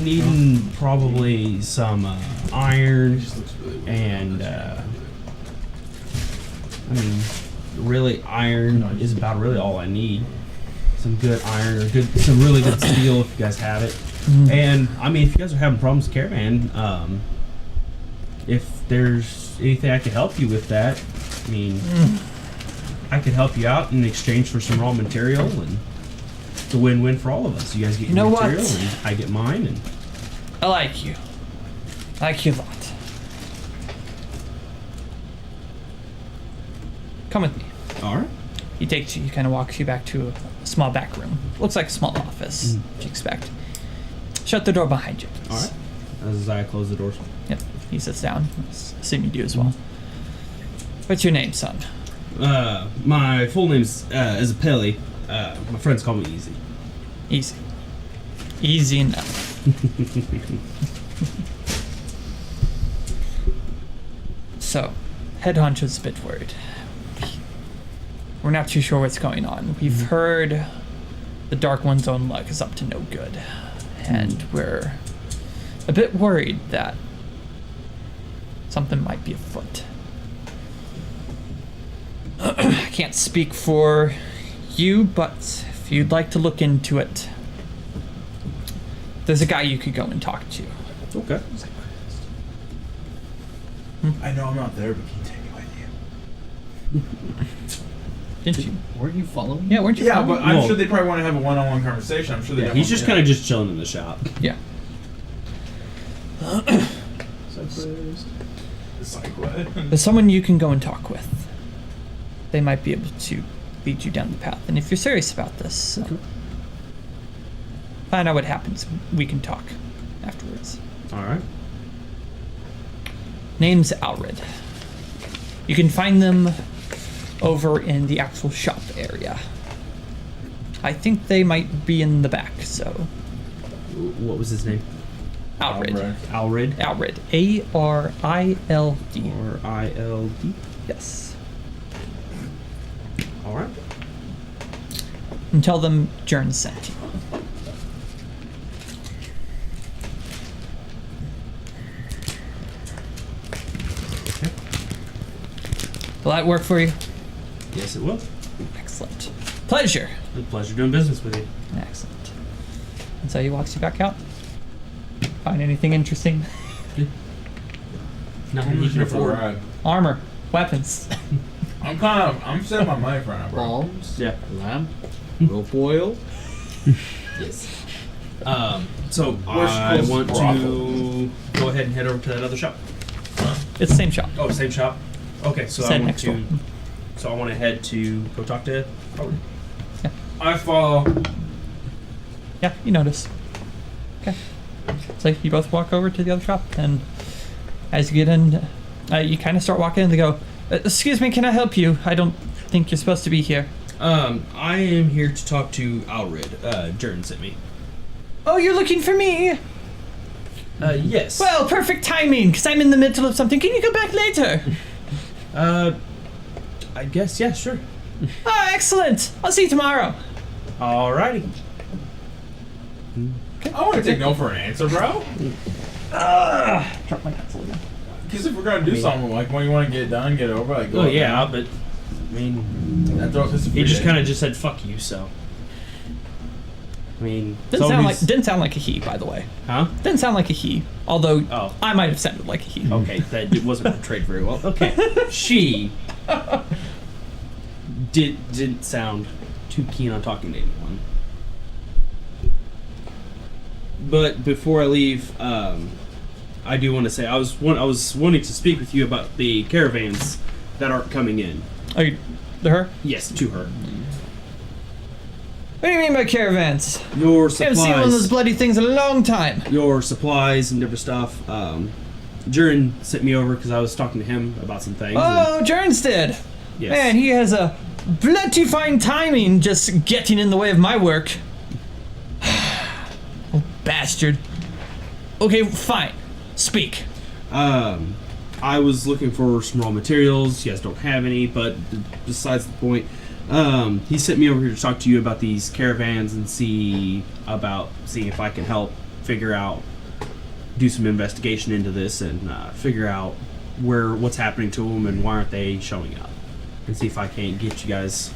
needing probably some iron and really iron is about really all I need. Some good iron or some really good steel if you guys have it. And I mean, if you guys are having problems with caravan, if there's anything I could help you with that, I mean, I could help you out in exchange for some raw material, and it's a win-win for all of us. You guys get your know material, what? and I get mine, and I like you. I like you a lot. Come with me. all right. He takes you, he kind of walks you back to a small back room. Looks like a small office, what you expect. Shut the door behind you. All right. As I close the doors. Yep. He sits down. Assume you do as well. What's your name, son? My full name's Isapelli. My friends call me Easy. Easy. Easy enough. So, head honcho's a bit worried. We're not too sure what's going on. We've heard the Dark One's own luck is up to no good. And we're a bit worried that something might be afoot. I can't speak for you, but if you'd like to look into it, there's a guy you could go and talk to. Okay. I know I'm not there, but can you take me with you? Didn't you? Weren't you following? Yeah, weren't you? Yeah, following? but I'm Well- sure they probably want to have a one-on-one conversation. I'm sure they. Yeah, don't he's want- just yeah. kind of just chilling in the shop. Yeah. Psycho. There's someone you can go and talk with. They might be able to lead you down the path. And if you're serious about this, find out what happens. We can talk afterwards. All right. Name's Alred. You can find them over in the actual shop area. I think they might be in the back, so. What was his name? Alred. Alred. Alred. A-R-I-L-D. Or I-L-D. Yes. All right. And tell them Jern sent you. Will that work for you? Yes, it will. Excellent. Pleasure. It's a pleasure doing business with you. Excellent. And so he walks you back out. Find anything interesting? Nothing you can afford. Right. Armor, weapons. I'm setting my money for now, bro. Bombs, Yeah. lamp, rope oil. Yes. So Where's I closest want brothel? to go ahead and head over to that other shop. It's the same shop. Oh, same shop. Okay, so Said I want next to. door. So I want to head to go talk to. Oh, I follow. Yeah, you notice. Okay. So you both walk over to the other shop, and as you get in, you kind of start walking in. They go, "Excuse me, can I help you? I don't think you're supposed to be here." I am here to talk to Alred. Jern sent me. Oh, you're looking for me? Yes. Well, perfect timing, because I'm in the middle of something. Can you come back later? I guess yeah, sure. Oh, excellent. I'll see you tomorrow. Alrighty. I want to take no for an answer, bro. Drop my pencil again. Because if we're gonna do something like when you want to get it done, get it over, like. go Oh up yeah, there. but I mean, That throws us a he free just day. kind of just said "fuck you," so. I mean, Didn't sound like a he, by the way. huh? Didn't sound like a he, although Oh. I might have sounded like a he. Okay, that it wasn't portrayed very well. Okay, she didn't sound too keen on talking to anyone. But before I leave, I do want to say I was wanting to speak with you about the caravans that aren't coming in. Oh, you, to her? Yes, to her. What do you mean by caravans? Your I haven't seen one of those supplies, bloody things in a long time. your supplies and different stuff. Jern sent me over because I was talking to him about some things. Oh, Jern's did. yes. Man, he has a bloody fine timing just getting in the way of my work. Oh, bastard. Okay, fine. Speak. I was looking for some raw materials. You guys don't have any, but besides the point, he sent me over here to talk to you about these caravans and see if I can help do some investigation into this and figure out what's happening to them and why aren't they showing up, and see if I can't get you guys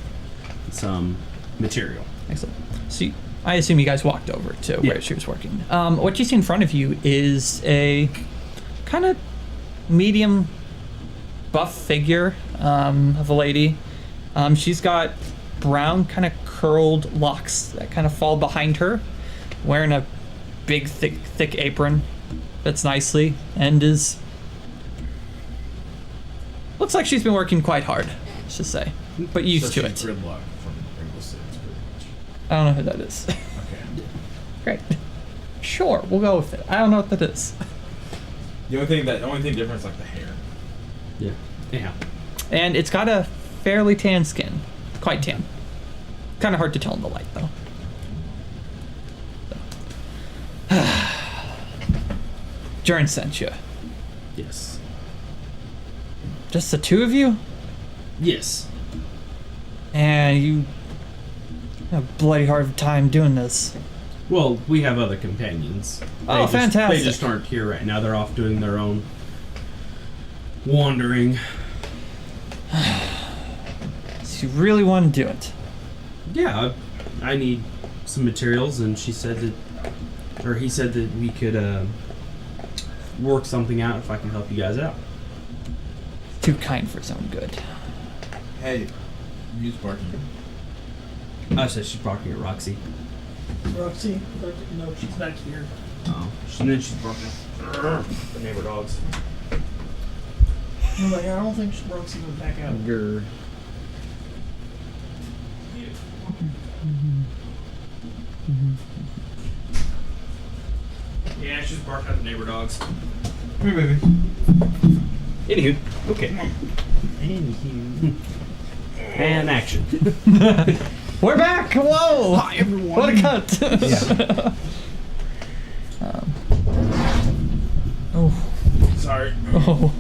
some material. Excellent. So I assume you guys walked over to Yeah. where she was working. What you see in front of you is a kind of medium buff figure of a lady. She's got brown kind of curled locks that kind of fall behind her, wearing a big thick apron fits nicely, and looks like she's been working quite hard, let's just say, but used to it. Gridlock from Rainbow Six, pretty much. I don't know who that is. Okay. Great. Sure, we'll go with it. I don't know what that is. The only thing different is like the hair. Yeah. Yeah. And it's got a fairly tan skin. Quite tan. Kind of hard to tell in the light, though. Jern sent you. Yes. Just the two of you? Yes. And you have a bloody hard time doing this. Well, we have other companions. Oh, fantastic. They just aren't here right now. They're off doing their own wandering. So you really want to do it? Yeah, I need some materials, and she said that, or he said that we could work something out if I can help you guys out. Too kind for his own good. Hey, who's barking? I said she's barking at Roxy. Roxy? No, she's back here. Oh. And then she's barking at the neighbor dogs. I'm like, I don't think Roxy went back out. Grr. Yeah, she's barking at the neighbor dogs. Come here, baby. Anywho, okay. Anywho. And action. We're back! Whoa! Hi, everyone. What a cut! Yeah. Oh. Sorry. Oh.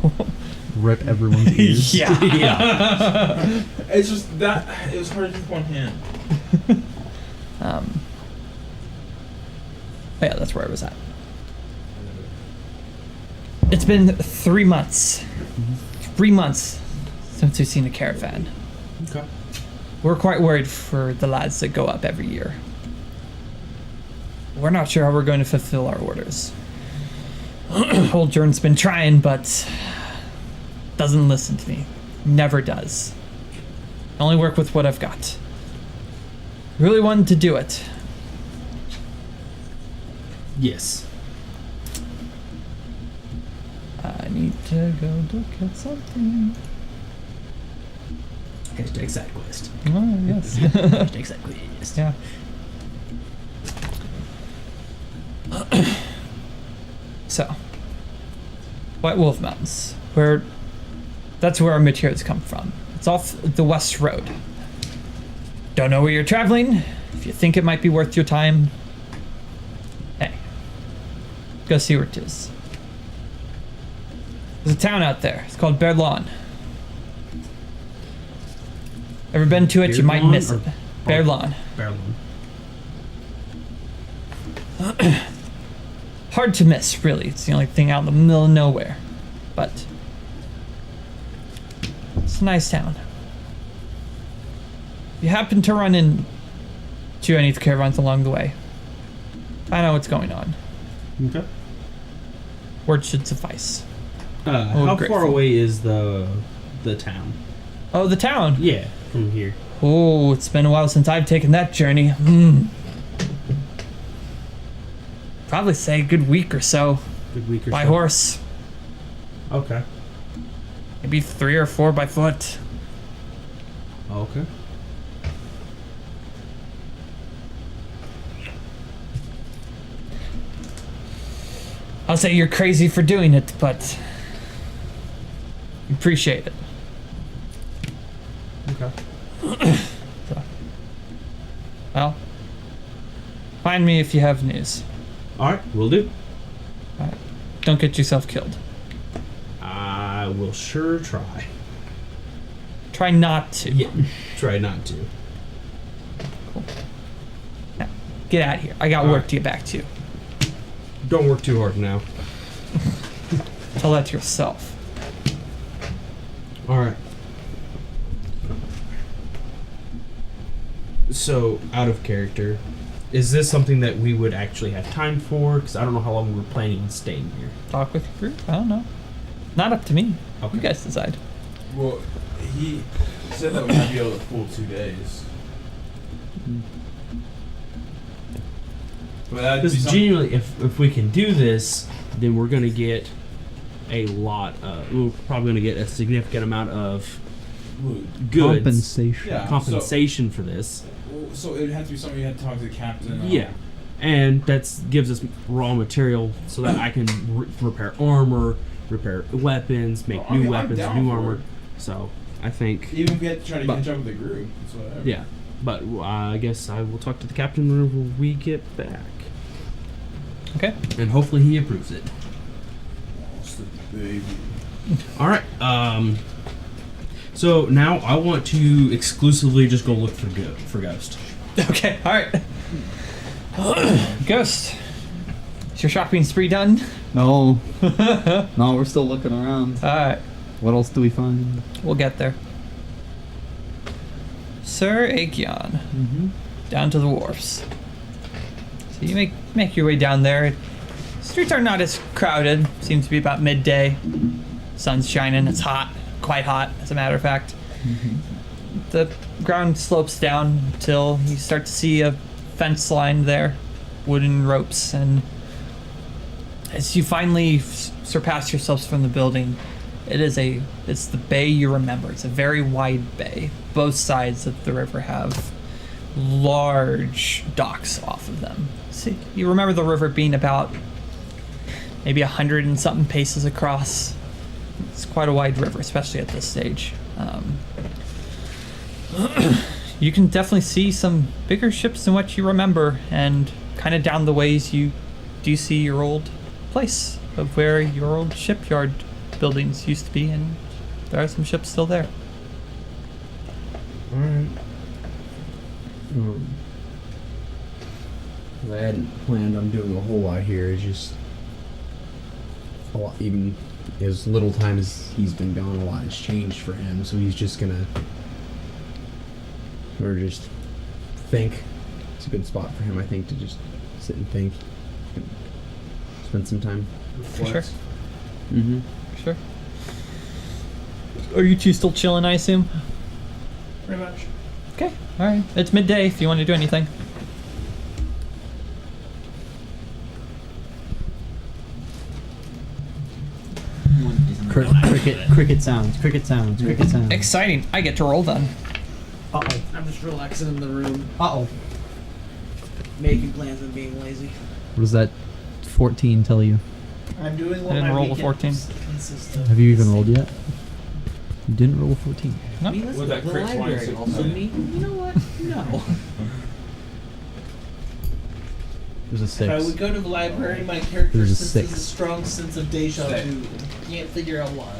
Rip everyone's ears. Yeah. Yeah. It's just that it was hard to do with one hand. Yeah, that's where I was at. It's been 3 months. 3 months since we've seen a caravan. Okay. We're quite worried for the lads that go up every year. We're not sure how we're going to fulfill our orders. Old Jern's been trying, but doesn't listen to me. Never does. I only work with what I've got. Really wanted to do it. Yes. I need to go look at something. Hashtag side quest. Oh, yes. Hashtag side quest. Yeah. So, White Wolf Mountains, that's where our materials come from. It's off the West Road. Don't know where you're traveling. If you think it might be worth your time, hey, go see where it is. There's a town out there. It's called Berlon. Ever been to it? You might Bearlawn miss or it. Berlon. Barrelon. Hard to miss, really. It's the only thing out in the middle of nowhere. But it's a nice town. If you happen to run into any of the caravans along the way, I know what's going on. Okay. Word should suffice. How grateful. far away is the town? Oh, the town. Yeah, from here. Oh, it's been a while since I've taken that journey. Probably say a good week or so Good week or by so. horse. Okay. Maybe 3 or 4 by foot. Okay. I'll say you're crazy for doing it, but appreciate it. Okay. So, well, find me if you have news. All right, we'll do. Alright. Don't get yourself killed. I will sure try. Try not to. Yeah. Try not to. Now, get out of here. I got All work right. to get back to. Don't work too hard now. Tell that to yourself. All right. So, out of character, is this something that we would actually have time for? Because I don't know how long we're planning on staying here. Talk with your group. I don't know. Not up to me. Okay. You guys decide. Well, he said that we might be able to pull 2 days. But that'd be Because something- genuinely, if we can do this, then we're going to get a lot. We're probably going to get a significant amount of goods Compensation. Yeah, compensation for this. So it would have to be something you had to talk to the captain. Yeah, and that gives us raw material so that I can repair armor, repair weapons, make I mean, new I'm weapons, down new for armor. it. So I think, Even if we had to try to But- catch up with the group, it's whatever. yeah. But I guess I will talk to the captain whenever we get back, Okay. and hopefully he approves it. It's the baby. All right. So now I want to exclusively just go look for Ghost. Okay. All right. Ghost. Is your shopping spree done? No. No, we're still looking around. All right. What else do we find? We'll get there. Sir Aekion. Mm-hmm. Down to the wharfs. So you make your way down there. Streets are not as crowded. Seems to be about midday. Sun's shining. It's hot. Quite hot, as a matter of fact. The ground slopes down until you start to see a fence line there. Wooden ropes. And as you finally surpass yourselves from the building, it's the bay you remember. It's a very wide bay. Both sides of the river have large docks off of them. See, you remember the river being about maybe 100 and something paces across. It's quite a wide river, especially at this stage. You can definitely see some bigger ships than what you remember, and kind of down the ways you do see your old place of where your old shipyard buildings used to be, and there are some ships still there. Alright. I hadn't planned on doing a whole lot here. It's just a lot, even as little time as he's been gone, a lot has changed for him. So he's just gonna, or just think. It's a good spot for him, I think, to just sit and think, and spend some time. For sure. Mm-hmm. Sure. Are you two still chilling, I assume? Pretty much. Okay, alright. It's midday if you want to do anything. Cricket sounds. Cricket sounds. Cricket sounds. Exciting. I get to roll then. Uh oh. I'm just relaxing in the room, Uh oh. making plans and being lazy. What does that 14 tell you? I'm doing what I didn't my roll a weekend 14. consists of. Have you even rolled yet? You didn't roll a 14. No. I mean, let's Was go that to the crit library 26? also. You know what? No. There's a If I 6. would go to the library, my character There's a senses 6. a strong sense of deja Six. vu. Can't figure out why.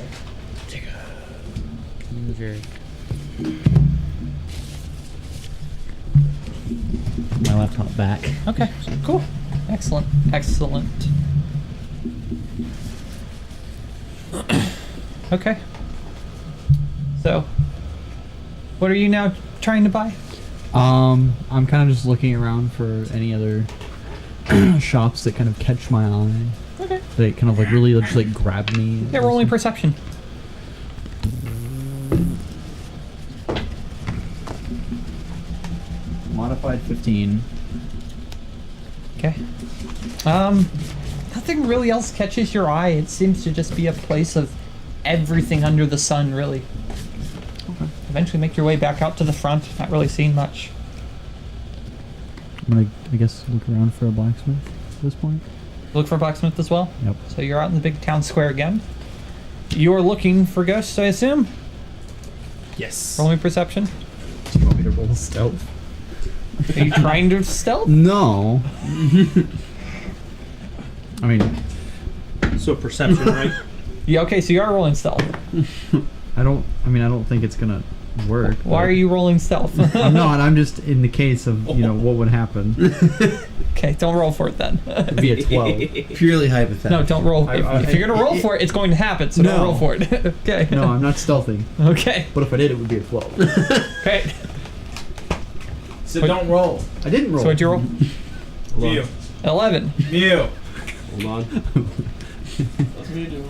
My laptop back. Okay, cool. Excellent. Excellent. Okay. So, what are you now trying to buy? I'm kind of just looking around for any other shops that kind of catch my eye. Okay. That kind of like really just like grab me. Yeah, rolling perception. Modified 15. Okay. Nothing really else catches your eye. It seems to just be a place of everything under the sun, really. Okay. Eventually make your way back out to the front, not really seeing much. I'm gonna, I guess, look around for a blacksmith at this point. Look for a blacksmith as well. Yep. So you're out in the big town square again. You're looking for ghosts, I assume? Yes. Roll me perception. Do you want me to roll stealth? Are you trying to stealth? No. I mean, So perception, right? Yeah, okay, so you are rolling stealth. I don't think it's gonna work. Why are you rolling stealth? I'm not. I'm just in the case of, what would happen. Okay, don't roll for it then. It'd be a 12. Purely hypothetical. No, don't roll. If you're gonna roll for it, it's going to happen, so don't No. roll for it. Okay. No, I'm not stealthing. Okay. But if I did, it would be a 12. Okay. So don't roll. I didn't roll. So what'd you roll? Mew. 11. Mew. Hold on. What's me doing?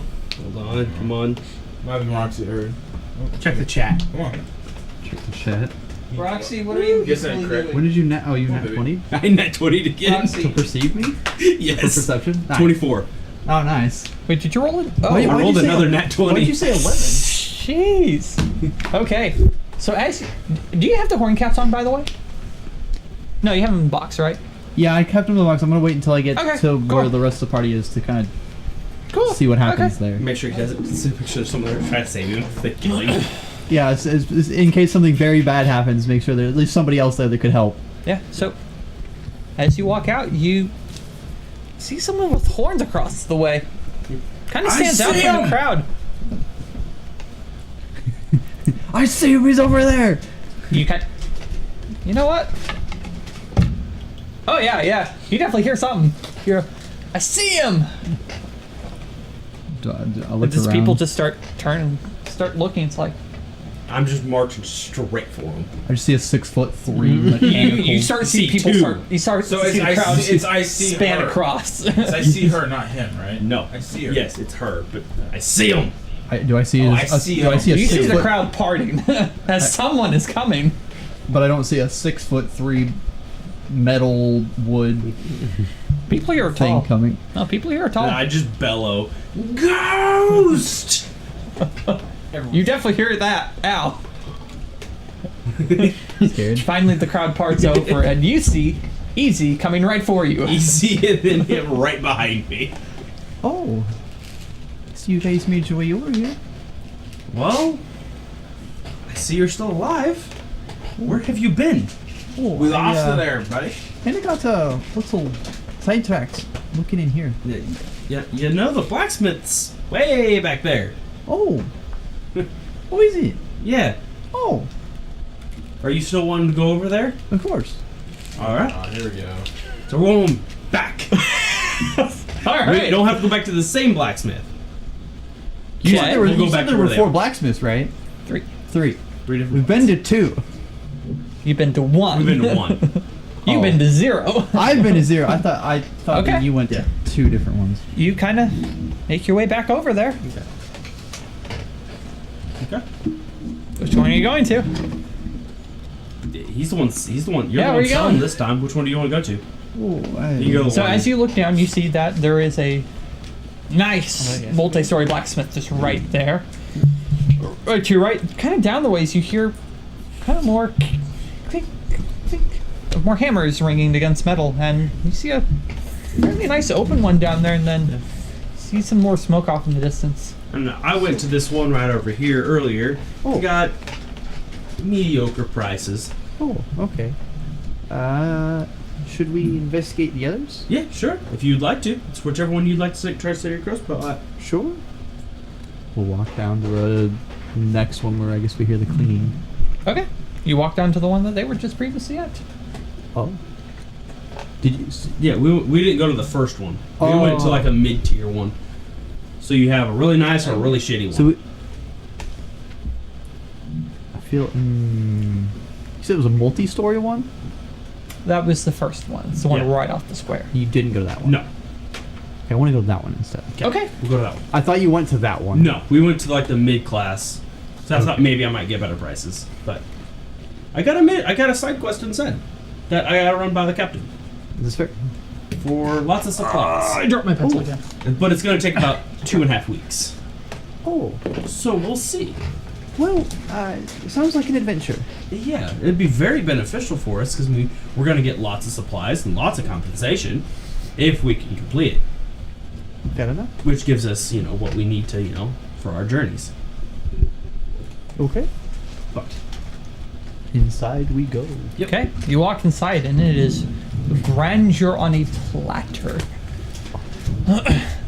Hold on. Come on. Might have been Roxy or. Check the chat. Come on. Check the chat. Roxy, what are you Guess that usually correct. doing? When did you net? Oh, you Come on, net baby. 20 I net 20 to get. Roxy. to perceive me? For Yes. perception? Nice. 24. Oh, nice. Wait, did you roll it? Oh, Wait, I why'd rolled you say another a- nat 20. Why'd you say 11? Jeez. Okay. So do you have the horn caps on, by the way? No, you have them in the box, right? Yeah, I kept him in the box. I'm gonna wait until I get Okay, to where cool. the rest of the party is to kind Cool. of see what happens Okay. there. Make sure he does it. Make sure someone there try to save him. If they kill him. Yeah, it's in case something very bad happens, make sure there's at least somebody else there that could help. Yeah. So as you walk out, you see someone with horns across the way. Kind of I stands out see from the him! crowd. I see him. He's over there. You know what? Oh yeah. You definitely hear something. I see him. I look Just around. people just start looking. It's like I'm just marching straight for him. I just see a 6'3" you mechanical. start seeing See people two. start. You start So to see the crowd I see span her. across. So I see her, not him, right? No. I see her. Yes, it's her, but I see him. Do I see? Oh, a, I see do I him. see a You see 6 the foot? crowd parting as someone is coming. But I don't see a 6'3" metal wood People here are thing tall. coming. No, people here are tall. And I just bellow, Ghost! You definitely hear that. Ow. Scared. Finally, the crowd parts over, and you see Easy coming right for you. Easy, and then him right behind me. Oh, so you guys made your way over here. Well, I see you're still alive. Where have you been? Oh, We lost her there, buddy. And I got a little sidetracked looking in here. Yeah, you know the blacksmith's way back there. Oh, oh, is it? Yeah. Oh, Are you still wanting to go over there? of course. All right. Oh, here we go. So we're going back. All We right. don't have to go back to the same blacksmith. You But said there were, we'll go you back said to there where were they 4 are. blacksmiths, right? 3. 3. 3 different. We've been to 2. You've been to 1. We've been to 1. You've Oh. been to 0. I've been to 0. I thought Okay. that you went to 2 different ones. You kind of make your way back over there. Okay. Which one are you going to? He's the one. You're Yeah, the where one you selling going? this time. Which one do you want to go to? Oh, You go. So one. as you look down, you see that there is a nice Oh, yes. multi-story blacksmith just right there. Right to your right, kind of down the ways, you hear kind of more clink, clink, more hammers ringing against metal, and you see a really nice open one down there, and then see some more smoke off in the distance. And I went to this one right over here earlier. Oh. Got mediocre prices. Oh, okay. Should we investigate the others? Yeah, sure. If you'd like to, it's whichever one you'd like to try to set your crossbow at. Sure. We'll walk down to the next one where I guess we hear the cleaning. Okay. You walk down to the one that they were just previously at. Oh. Did you? Yeah, we didn't go to the first one. We went to Oh. like a mid-tier one. So you have a really nice or a really shitty one. So I feel. You said it was a multi-story one. That was the first one. It's the one Yeah. right off the square. You didn't go to that one. No. Okay, I want to go to that one instead. Okay. We'll go to that one. I thought you went to that one. No, we went to like the mid-class. So I thought maybe I might get better prices, but I got a side quest instead that I got to run by the captain Is this fair? for lots of supplies. I dropped my pencil again. But it's going to take about 2.5 weeks. Oh, So we'll see. well, it sounds like an adventure. Yeah, it'd be very beneficial for us because we're going to get lots of supplies and lots of compensation if we can complete it, Fair enough. which gives us, what we need to, for our journeys. Okay. But Inside we go. Okay, you walk inside and it is grandeur on a platter.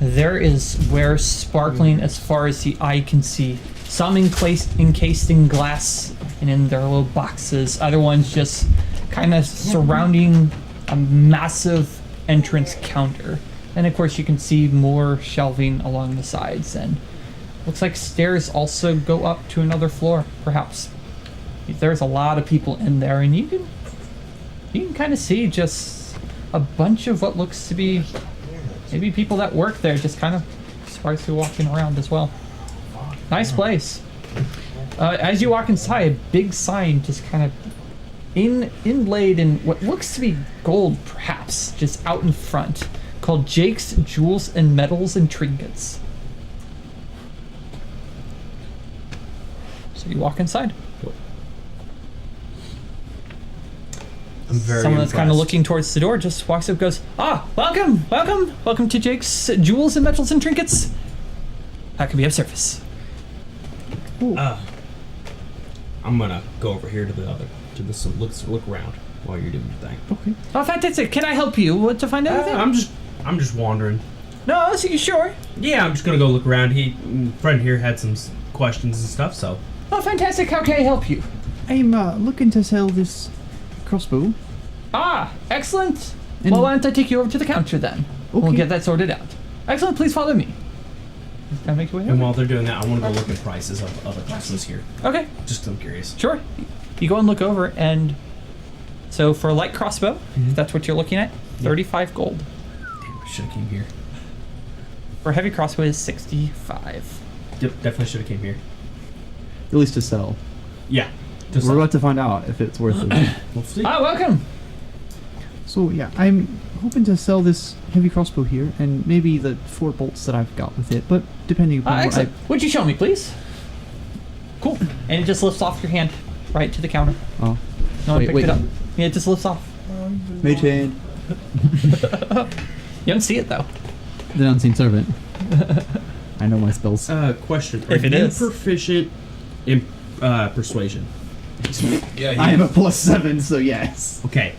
There is wares sparkling as far as the eye can see. Some encased in glass and in their little boxes. Other ones just kind of surrounding a massive entrance counter. And of course you can see more shelving along the sides, and looks like stairs also go up to another floor, perhaps. There's a lot of people in there, and you can kind of see just a bunch of what looks to be maybe people that work there, just kind of sparsely walking around as well. Nice place. As you walk inside, a big sign just kind of inlaid in what looks to be gold, perhaps, just out in front, called Jake's Jewels and Metals and Trinkets. So you walk inside. I'm very Someone that's kind of impressed. looking towards the door just walks up and goes, welcome to Jake's Jewels and Metals and Trinkets. How can we have service? I'm gonna go over here to the other, to this. Look around while you're doing your thing. Okay. Oh, fantastic. Can I help you to find anything? I'm just wandering. No, so you sure? Yeah, I'm just gonna go look around. Friend here had some questions and stuff, so. Oh, fantastic. How can I help you? I'm looking to sell this crossbow. Ah, excellent. And- Well, why don't I take you over to the counter then? We'll Okay. get that sorted out. Excellent. Please follow me. Can I make your way And over? while they're doing that, I want to go look at prices of other classes here. Okay, Just 'cause I'm curious. sure. You go and look over, and so for a light crossbow, if that's what you're looking at, 35 gold. Damn, I should have came here. For a heavy crossbow is 65. Yep, definitely should have came here. At least to sell. Yeah. Just We're about to find out if it's worth it. we'll see. Ah, welcome. So yeah, I'm hoping to sell this heavy crossbow here, and maybe the 4 bolts that I've got with it. But depending upon what I Excellent. Would you show me, please? Cool. And it just lifts off your hand right to the counter. Oh, No one Wait, picked wait. it up. Yeah, it just lifts off. mage hand. You don't see it though. The unseen servant. I know my spells. Question. If it you is. proficient in persuasion? Yeah, I have a +7, so yes. Okay.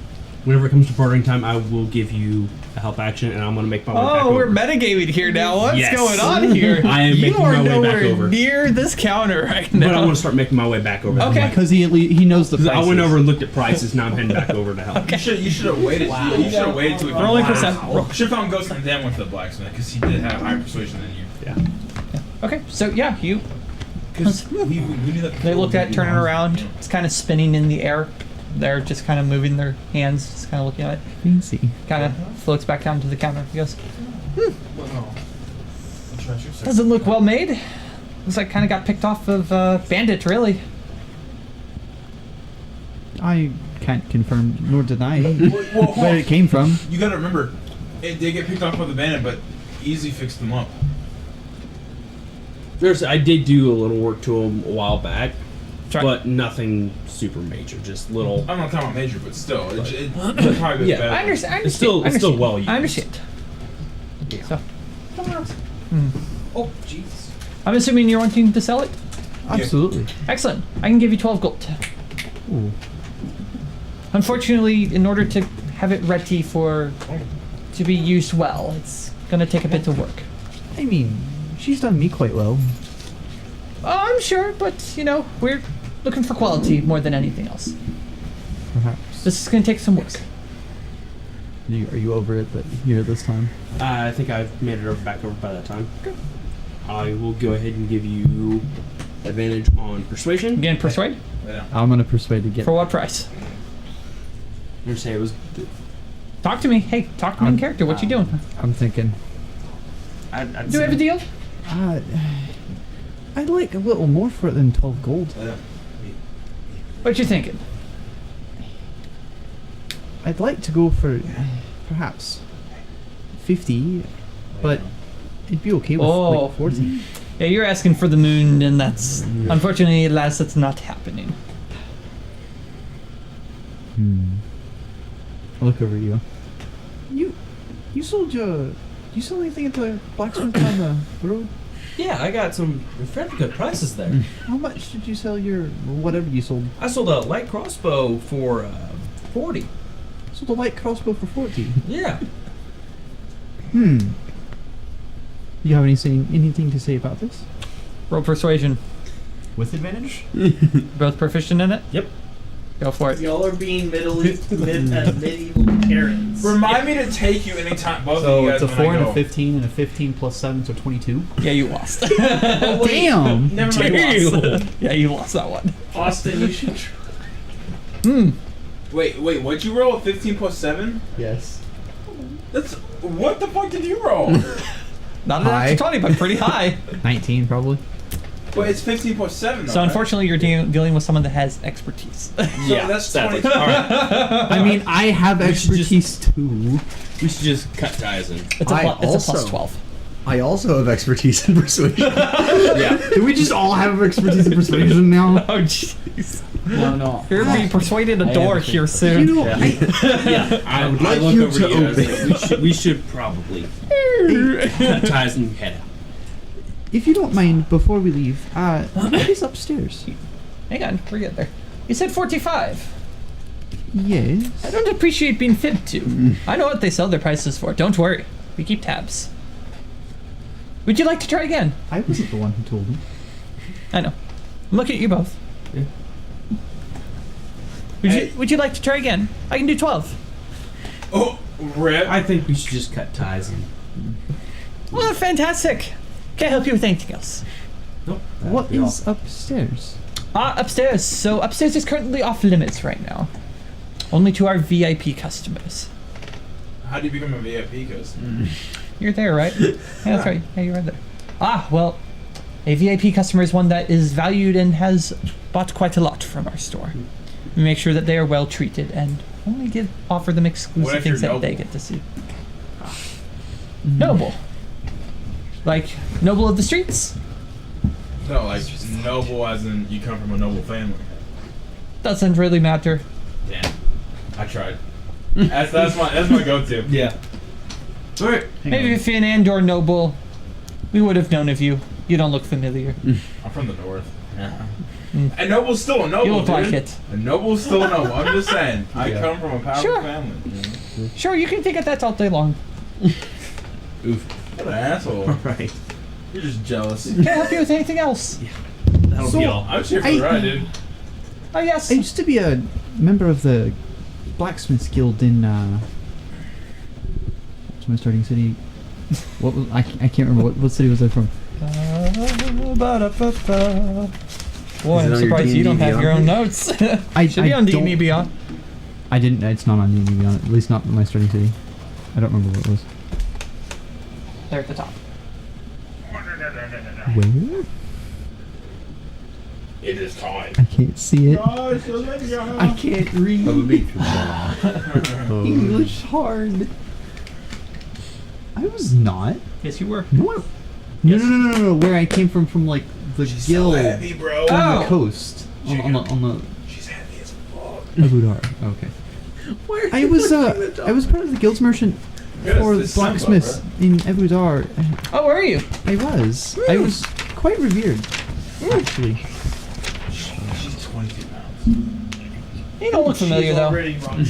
Whenever it comes to bartering time, I will give you a help action, and I'm gonna make my way back Oh, over. we're metagaming here now. What's Yes. going on here? I am you making are my way back nowhere over. near this counter right now. But I want to start making my way back over. Okay. because he knows the 'Cause prices. I went over and looked at prices. Now I'm heading back over to help. You should have waited. You should have waited till we found Rolling Ghost. percent. You should have found Ghost and then went to the blacksmith because he did have higher persuasion than you. Yeah. Okay, so yeah, you. Because we knew that. They looked at it, turning around. It's kind of spinning in the air. They're just kind of moving their hands, just kind of looking at it. Fancy. Kind of floats back down to the counter. He goes, doesn't look well made. Looks like kind of got picked off of Bandit, really. I can't confirm nor deny Well, where it came from. You gotta remember, it did get picked off by the bandit, but easily fixed them up. I did do a little work to him a while back, Right. but nothing super major. Just little. I'm not talking about major, but still, it probably Yeah, better. I understand. It's still well used. I understand. So, Oh, jeez. I'm assuming you're wanting to sell it? Absolutely. Excellent. I can give you 12 gold. Ooh. Unfortunately, in order to have it ready to be used well, it's gonna take a bit of work. I mean, she's done me quite well. Oh, I'm sure, but you know, we're looking for quality more than anything else. Perhaps. This is gonna take some work. Are you over it that here this time? I think I've made it back over by that time. Good. I will go ahead and give you advantage on persuasion. Again, persuade. Yeah. I'm gonna persuade to get. For what price? I'm gonna say it was. Talk to me. Hey, talk to me in character. What you doing? I'm thinking. I'd Do we have a deal? I'd like a little more for it than 12 gold. What you thinking? I'd like to go for perhaps 50, but it'd be okay with Oh. like 40. Yeah, you're asking for the moon, and that's unfortunately, alas, that's not happening. I'll look over at you. You sold you sold anything at the blacksmith on the road? Yeah, I got some fairly good prices there. How much did you sell your whatever you sold? I sold a light crossbow for 40. Sold a light crossbow for 40. Yeah. You have anything to say about this? Roll persuasion. With advantage? Both proficient in it? Yep. Go for it. Y'all are being medieval Karens. Remind me to take you anytime. Both of So you it's guys a when 4 I and go. a 15 and a 15 plus 7, so 22. Yeah, you lost. Damn! Never mind. You lost. Yeah, you lost that one. Austin, you should. Wait, what'd you roll? 15 plus 7? Yes. That's what the fuck did you roll? Not an High. natural 20, but pretty high. 19 probably. But it's 15.7. So unfortunately, you're dealing with someone that has expertise. Yeah, that's sadly. 20. All right. I mean, I have We should expertise too. We should just cut ties in. It's a, I it's a plus also- 12. I also have expertise in persuasion. Yeah. Do we just all have expertise in persuasion now? Oh, jeez. No. You're being persuaded a I door have to here think. soon. You know, Yeah. I would like look you over to to you. and obey. say, we should probably cut ties and head out. If you don't mind, before we leave, what is upstairs? Hang on, we're getting there. You said 45. Yes. I don't appreciate being fibbed to. I know what they sell their prices for. Don't worry. We keep tabs. Would you like to try again? I wasn't the one who told him. I know. I'm looking at you both. Yeah. Would you like to try again? I can do 12. Oh, rip. I think we should just cut ties and. Well, fantastic. Can't help you with anything else. Nope. What is upstairs? Upstairs. So upstairs is currently off limits right now. Only to our VIP customers. How do you become a VIP customer? You're there, right? Yeah, that's right. Yeah, you're right there. Well, a VIP customer is one that is valued and has bought quite a lot from our store. We make sure that they are well treated and only offer them What exclusive if things you're that they noble? get to see. Noble. Like, noble of the streets? No, like noble as in you come from a noble family. Doesn't really matter. Damn. I tried. That's my go-to. Yeah. All right. Maybe if you're an Andor noble, we would have known of you. You don't look familiar. I'm from the north. Mm. A noble's still a noble. You look like dude. it. A noble's still a noble. I'm just saying. I Yeah. come from a powerful Sure. family. Sure, you can think of that all day long. Oof. What an asshole. All right. You're just jealous. Can't help you with anything else. That'll be So- all. I'm cheering for the ride, dude. Oh, yes. I used to be a member of the blacksmiths guild in what's my starting city? What was I can't remember what city was I from? Ba-da-ba-ba. Boy, Is it I'm on your surprised you don't D&D have your own Beyond? notes. I Should be on don't- D&D Beyond. I didn't. It's not on D&D Beyond. At least not my starting city. I don't remember what it was. There at the top. Where? It is time. I can't see it. I can't read. English hard. I was not. Yes, you were. No. No. Where I came from like the guild Heavy, bro. on Oh. the coast. On the She's heavy as fuck. Abudar. Okay. I was part of the guild's merchant Yes, for this Simba, blacksmiths in Ebudar. Oh, where are you? I was quite revered, actually. She's 22 pounds. You don't look familiar, She's though. already wrong.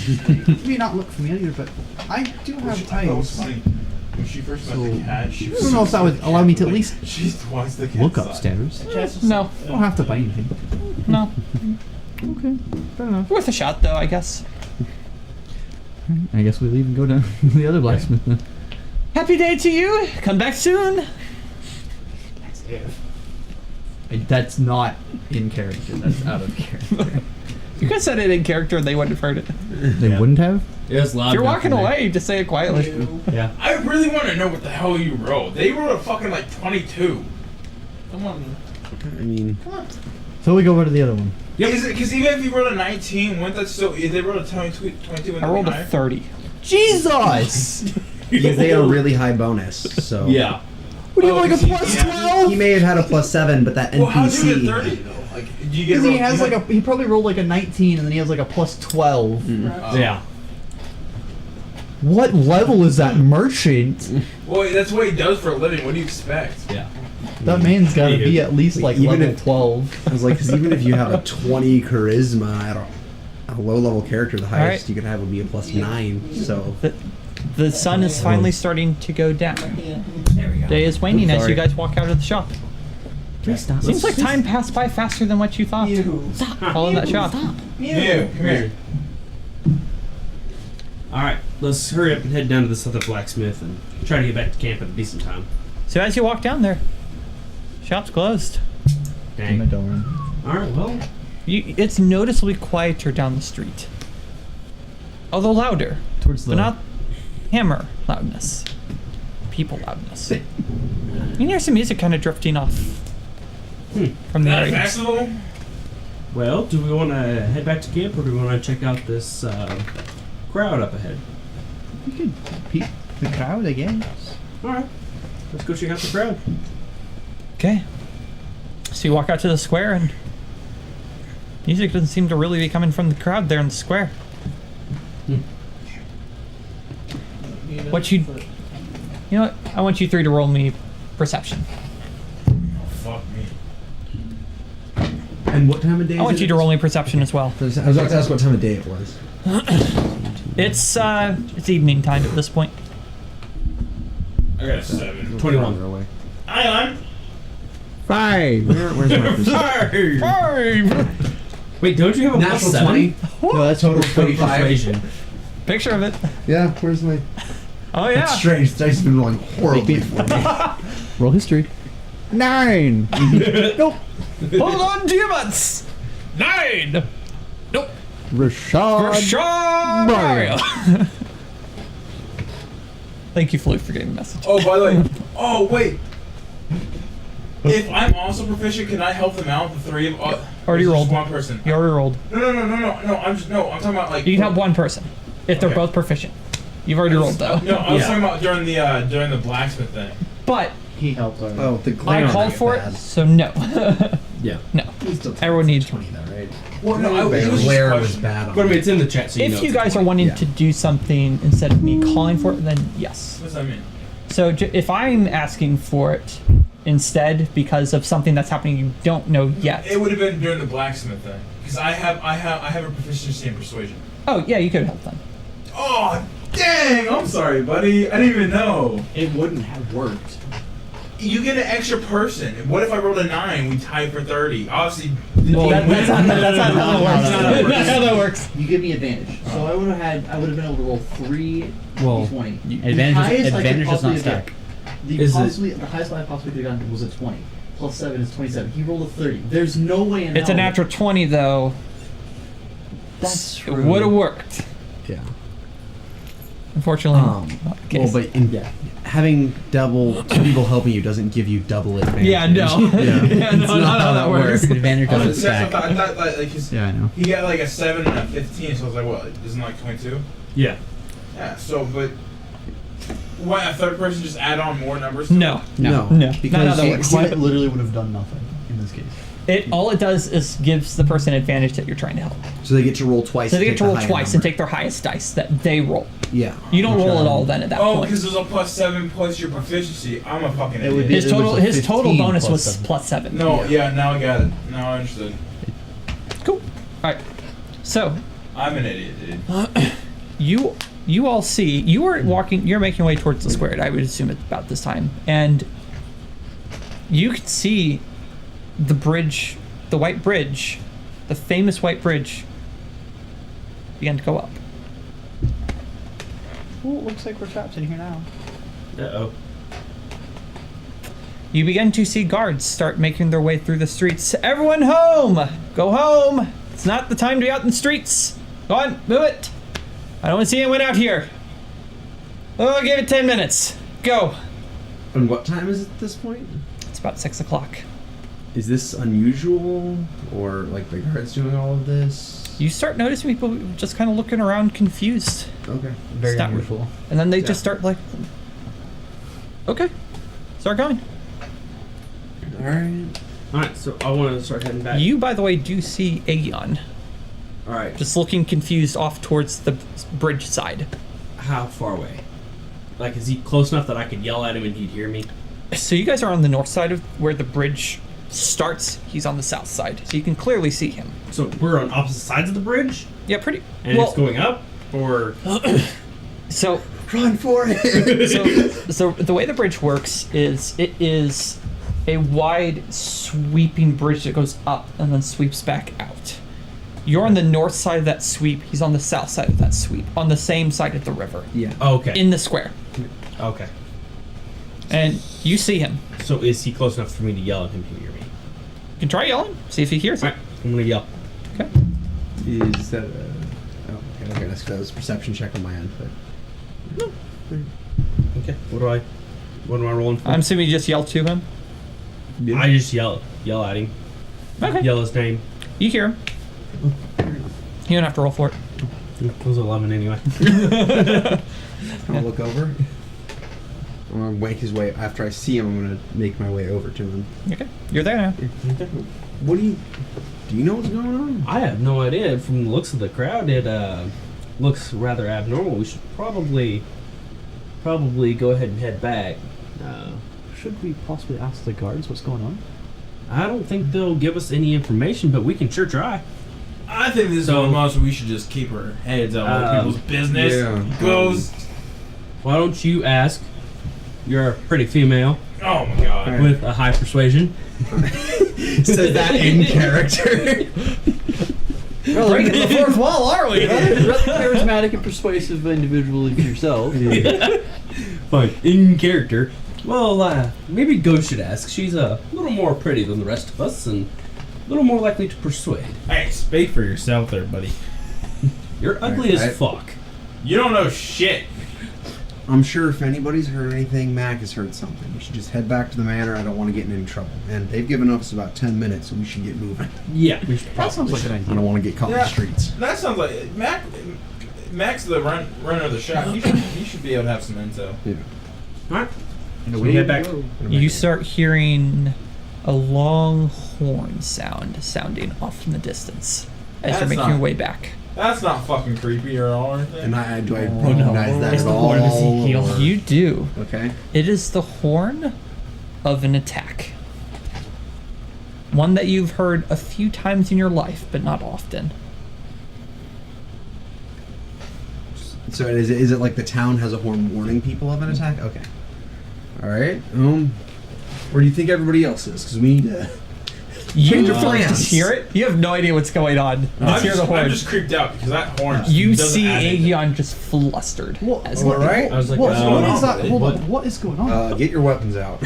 You may not look familiar, but I do have ties. When she first met the cat, she I was don't know if that would allow me to at least She's twice the cat Look size. upstairs. No. I don't have to buy anything. No. Okay, fair enough. Worth a shot, though, I guess. I guess we leave and go to the other blacksmith then. Happy day to you. Come back soon. That's not in character. That's out of character. You could have said it in character and they wouldn't have heard it. They wouldn't have? It was loud. If you're enough walking in there. away, just say it quietly. Yeah. I really want to know what the hell you wrote. They wrote a fucking like 22. Come on. I mean, So we go over to the other one. Is it because even if you wrote a 19, wouldn't that still? If they wrote a 22, I rolled a 30. Jesus! because they had a really high bonus, so Yeah. What do you Oh, have, like a because plus he- 12? he may have had a +7, but that Well, how do you NPC. get 30 though? Like, do you get? Because he has like a, he probably rolled like a 19 and then he has like a plus 12. Oh. Yeah. What level is that merchant? Well, that's what he does for a living. What do you expect? Yeah. That man's gotta be at least like Even level if- 12. I was like, because even if you have a 20 charisma at a low-level character, the highest Alright. you could have would be a +9. So The sun is finally starting to go down. Day is waning as you guys walk out of the shop. Please stop. Seems like time passed by faster than what you thought. Stop. All in that shop. Yeah, come here. All right. Let's hurry up and head down to this other blacksmith and try to get back to camp at a decent time. So as you walk down there, shop's closed. Dang. All right. Well. It's noticeably quieter down the street. Although louder. Towards But the not... hammer loudness. People loudness. You can hear some music kind of drifting off from the Not a area. festival? Well, do we want to head back to camp, or do we want to check out this crowd up ahead? We could peep the crowd, I guess. All right, let's go check out the crowd. Okay. So you walk out to the square, and music doesn't seem to really be coming from the crowd there in the square. What you know what? I want you three to roll me perception. Fuck me. And what time of day? I want you to roll me perception as well. I was about to ask what time of day it was. It's evening time at this point. I got a 7. 21. Farther away. Hang on. 5. Where's my perception? 5. Wait, don't you have a Natural plus 7? 20? No, that's total 25. Persuasion. Picture of it. Yeah, where's my... Oh yeah. That's strange. The dice have been rolling horribly for me. Roll history. 9. Nope. Hold on to your butts. 9. Nope. Rashad. Rashad Mario. Mario. Thank you, Floyd, for getting the message. Oh, by the way. Oh, wait. If I'm also proficient, can I help them out? The three of Already or is it rolled. just one person. You already rolled. No. I'm talking about like. You can help one person if they're Okay. both proficient. You've already rolled though. No, I was Yeah. talking about during the blacksmith thing. But He helped already. Oh, the glare I on called that for bad. it, so no. Yeah. No. We still Everyone needs 20 though, right? Well, no, The it was just a glare was question. bad on But I mean, it. it's in the chat, so you know. If you it's guys are important. wanting Yeah. to do something instead of me calling for it, then yes. What does that mean? So if I'm asking for it instead because of something that's happening you don't know yet. It would have been during the blacksmith thing because I have a proficiency in persuasion. Oh yeah, you could help them. Oh, dang! I'm sorry, buddy. I didn't even know. It wouldn't have worked. You get an extra person. What if I rolled a 9? We tie for 30. Obviously, Well, that's not how no, it works. no. That's how that works. You give me advantage. So I would have been able to roll 3 Well, d20. advantage does not stack. The highest I possibly could have gotten was a 20. Plus 7 is 27. He rolled a 30. There's no way in It's a hell natural 20 though. That's It true. would have worked. Yeah. Unfortunately, Um, not the case. Well, but having two people helping you doesn't give you double advantage. yeah, no. Yeah. Yeah, no, It's not how that works. Advantage I doesn't stack. thought like his, Yeah, I know. he got like a 7 and a 15, so I was like, what? Isn't it like 22? Yeah. Yeah. So, but why a third person just add on more numbers? to No. No. No. Not how Because that works. He literally would have done nothing in this case. All it does is gives the person advantage that you're trying to help. so they get to roll twice. So they get take to the roll higher twice and number. take their highest dice that they roll. Yeah. You don't Which, roll at all then at that Oh, point. because there's a plus 7 plus your proficiency. I'm a fucking It would idiot. be- His it was total a his total 15 bonus plus was 7. plus 7. No, yeah, now I got it. Now I understood. Cool. All right. So I'm an idiot, dude. you all see you're making your way towards the square. I would assume at about this time, and you can see the bridge, the white bridge, the famous white bridge, begin to go up. Ooh, it looks like we're trapped in here now. Uh-oh. You begin to see guards start making their way through the streets. Everyone home! Go home! It's not the time to be out in the streets. Go on, move it. I don't want to see anyone out here. Oh, give it 10 minutes. Go. And what time is it at this point? It's about 6 o'clock. Is this unusual, or like the guards doing all of this? You start noticing people just kind of looking around confused. Okay. Very Stop. unusual. And then they Yeah. just start like, okay, start going. All right. All right, so I want to start heading back. You, by the way, do see Aeon All right. just looking confused off towards the bridge side. How far away? Like, is he close enough that I could yell at him and he'd hear me? So you guys are on the north side of where the bridge starts. He's on the south side, so you can clearly see him. So we're on opposite sides of the bridge, Yeah, pretty. and well, it's going up, or so Run for it. so the way the bridge works is it is a wide sweeping bridge that goes up and then sweeps back out. You're on the north side of that sweep. He's on the south side of that sweep, on the same side of the river, Yeah. okay, in the square. okay. And you see him. So is he close enough for me to yell at him to hear me? You can try yelling, see if he hears All it. right, I'm gonna yell. Okay. Is that a? Oh, okay. That was a perception check on my end, but Okay. What am I rolling for? I'm assuming you just yell to him. I just yell at him. Okay. Yell his name. You hear him. You don't have to roll for it. It was 11 anyway. I'll look over. I'm gonna make his way. After I see him, I'm gonna make my way over to him. Okay. You're there now. What do you know what's going on? I have no idea. From the looks of the crowd, it looks rather abnormal. We should probably go ahead and head back. Should we possibly ask the guards what's going on? I don't think they'll give us any information, but we can sure try. I think this is one of those we should just keep our heads out of people's business. yeah. Ghost. Why don't you ask? You're a pretty female Oh my god. with a high persuasion. Said that in character. Breaking the fourth wall, are we? Rather charismatic and persuasive individual as yourself. Fine, in character. Well, maybe Ghost should ask. She's a little more pretty than the rest of us and a little more likely to persuade. Hey, speak for yourself there, buddy. You're ugly as fuck. You don't know shit. I'm sure if anybody's heard anything, Mac has heard something. We should just head back to the manor. I don't want to get in any trouble. And they've given us about 10 minutes, so we should get moving. Yeah, we should That probably. sounds like an I idea. don't want to get caught in the streets. That sounds like Mac's the runner of the shop. He should be able to have some intel. Yeah. Alright. And we head back. You start hearing a long horn sounding off in the distance as you're That's making not- your way back. That's not fucking creepy or all anything. And do I recognize that It's at the all? horn of Ezekiel. or- You do. Okay. It is the horn of an attack. One that you've heard a few times in your life, but not often. So is it like the town has a horn warning people of an attack? Okay. All right. Where do you think everybody else is? Because we need to change your plans. Just hear it. You have no idea what's going on. Just hear the horn. I'm just creeped out because that horn. You doesn't see add anything. Aegon just flustered. As All right. I was like, What oh, is that? Hold what? on. What is going on? Get your weapons out.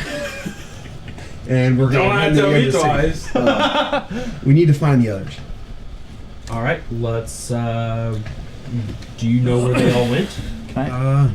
And we're Don't going have to tell me twice. We need to find the others. Alright, let's. Do you know where they all went?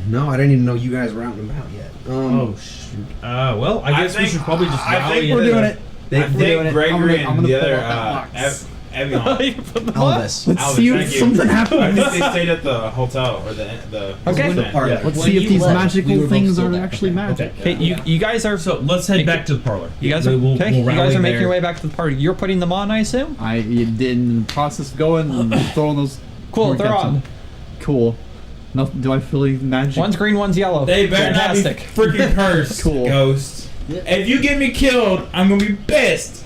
No, I didn't even know you guys were out and about yet. Oh, shoot. Well, I guess we should probably just I rally think and- we're doing it. I think Gregory I'm and gonna the pull other out that box. Evian. Elvis. Let's Alvin, see thank if you. something I happens. think they stayed at the hotel or the Okay. The parlor. Yeah. Let's When see if you these left, we magical were both things still are there. actually magic. Okay, you guys are So let's head back to the parlor. you guys are We'll okay. You guys rally are making there. your way back to the party. You're putting them on, I assume. You did in the process of going and throwing those. Cool, horn they're caps on. Cool. Nothing. Do I feel any magic? One's green, one's yellow. They better Fantastic. not be freaking cursed, Cool. Ghost. If you get me killed, I'm gonna be pissed.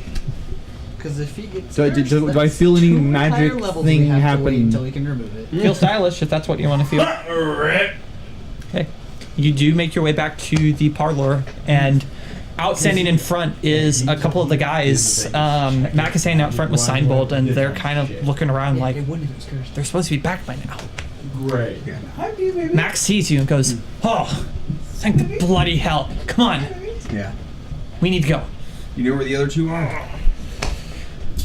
Because if he gets Do I feel any magic thing we have to wait happening? until we can remove it. Feel stylish if that's what you want to feel. Rip. Okay. You do make your way back to the parlor, and outstanding in front is a couple of the guys. Mac is standing out front with Signbolt, and they're kind of looking around like it wouldn't if it was cursed. they're supposed to be back by now. Great. Max sees you and goes, "Oh, thank the bloody hell! Come on, Yeah. we need to go." You know where the other two are?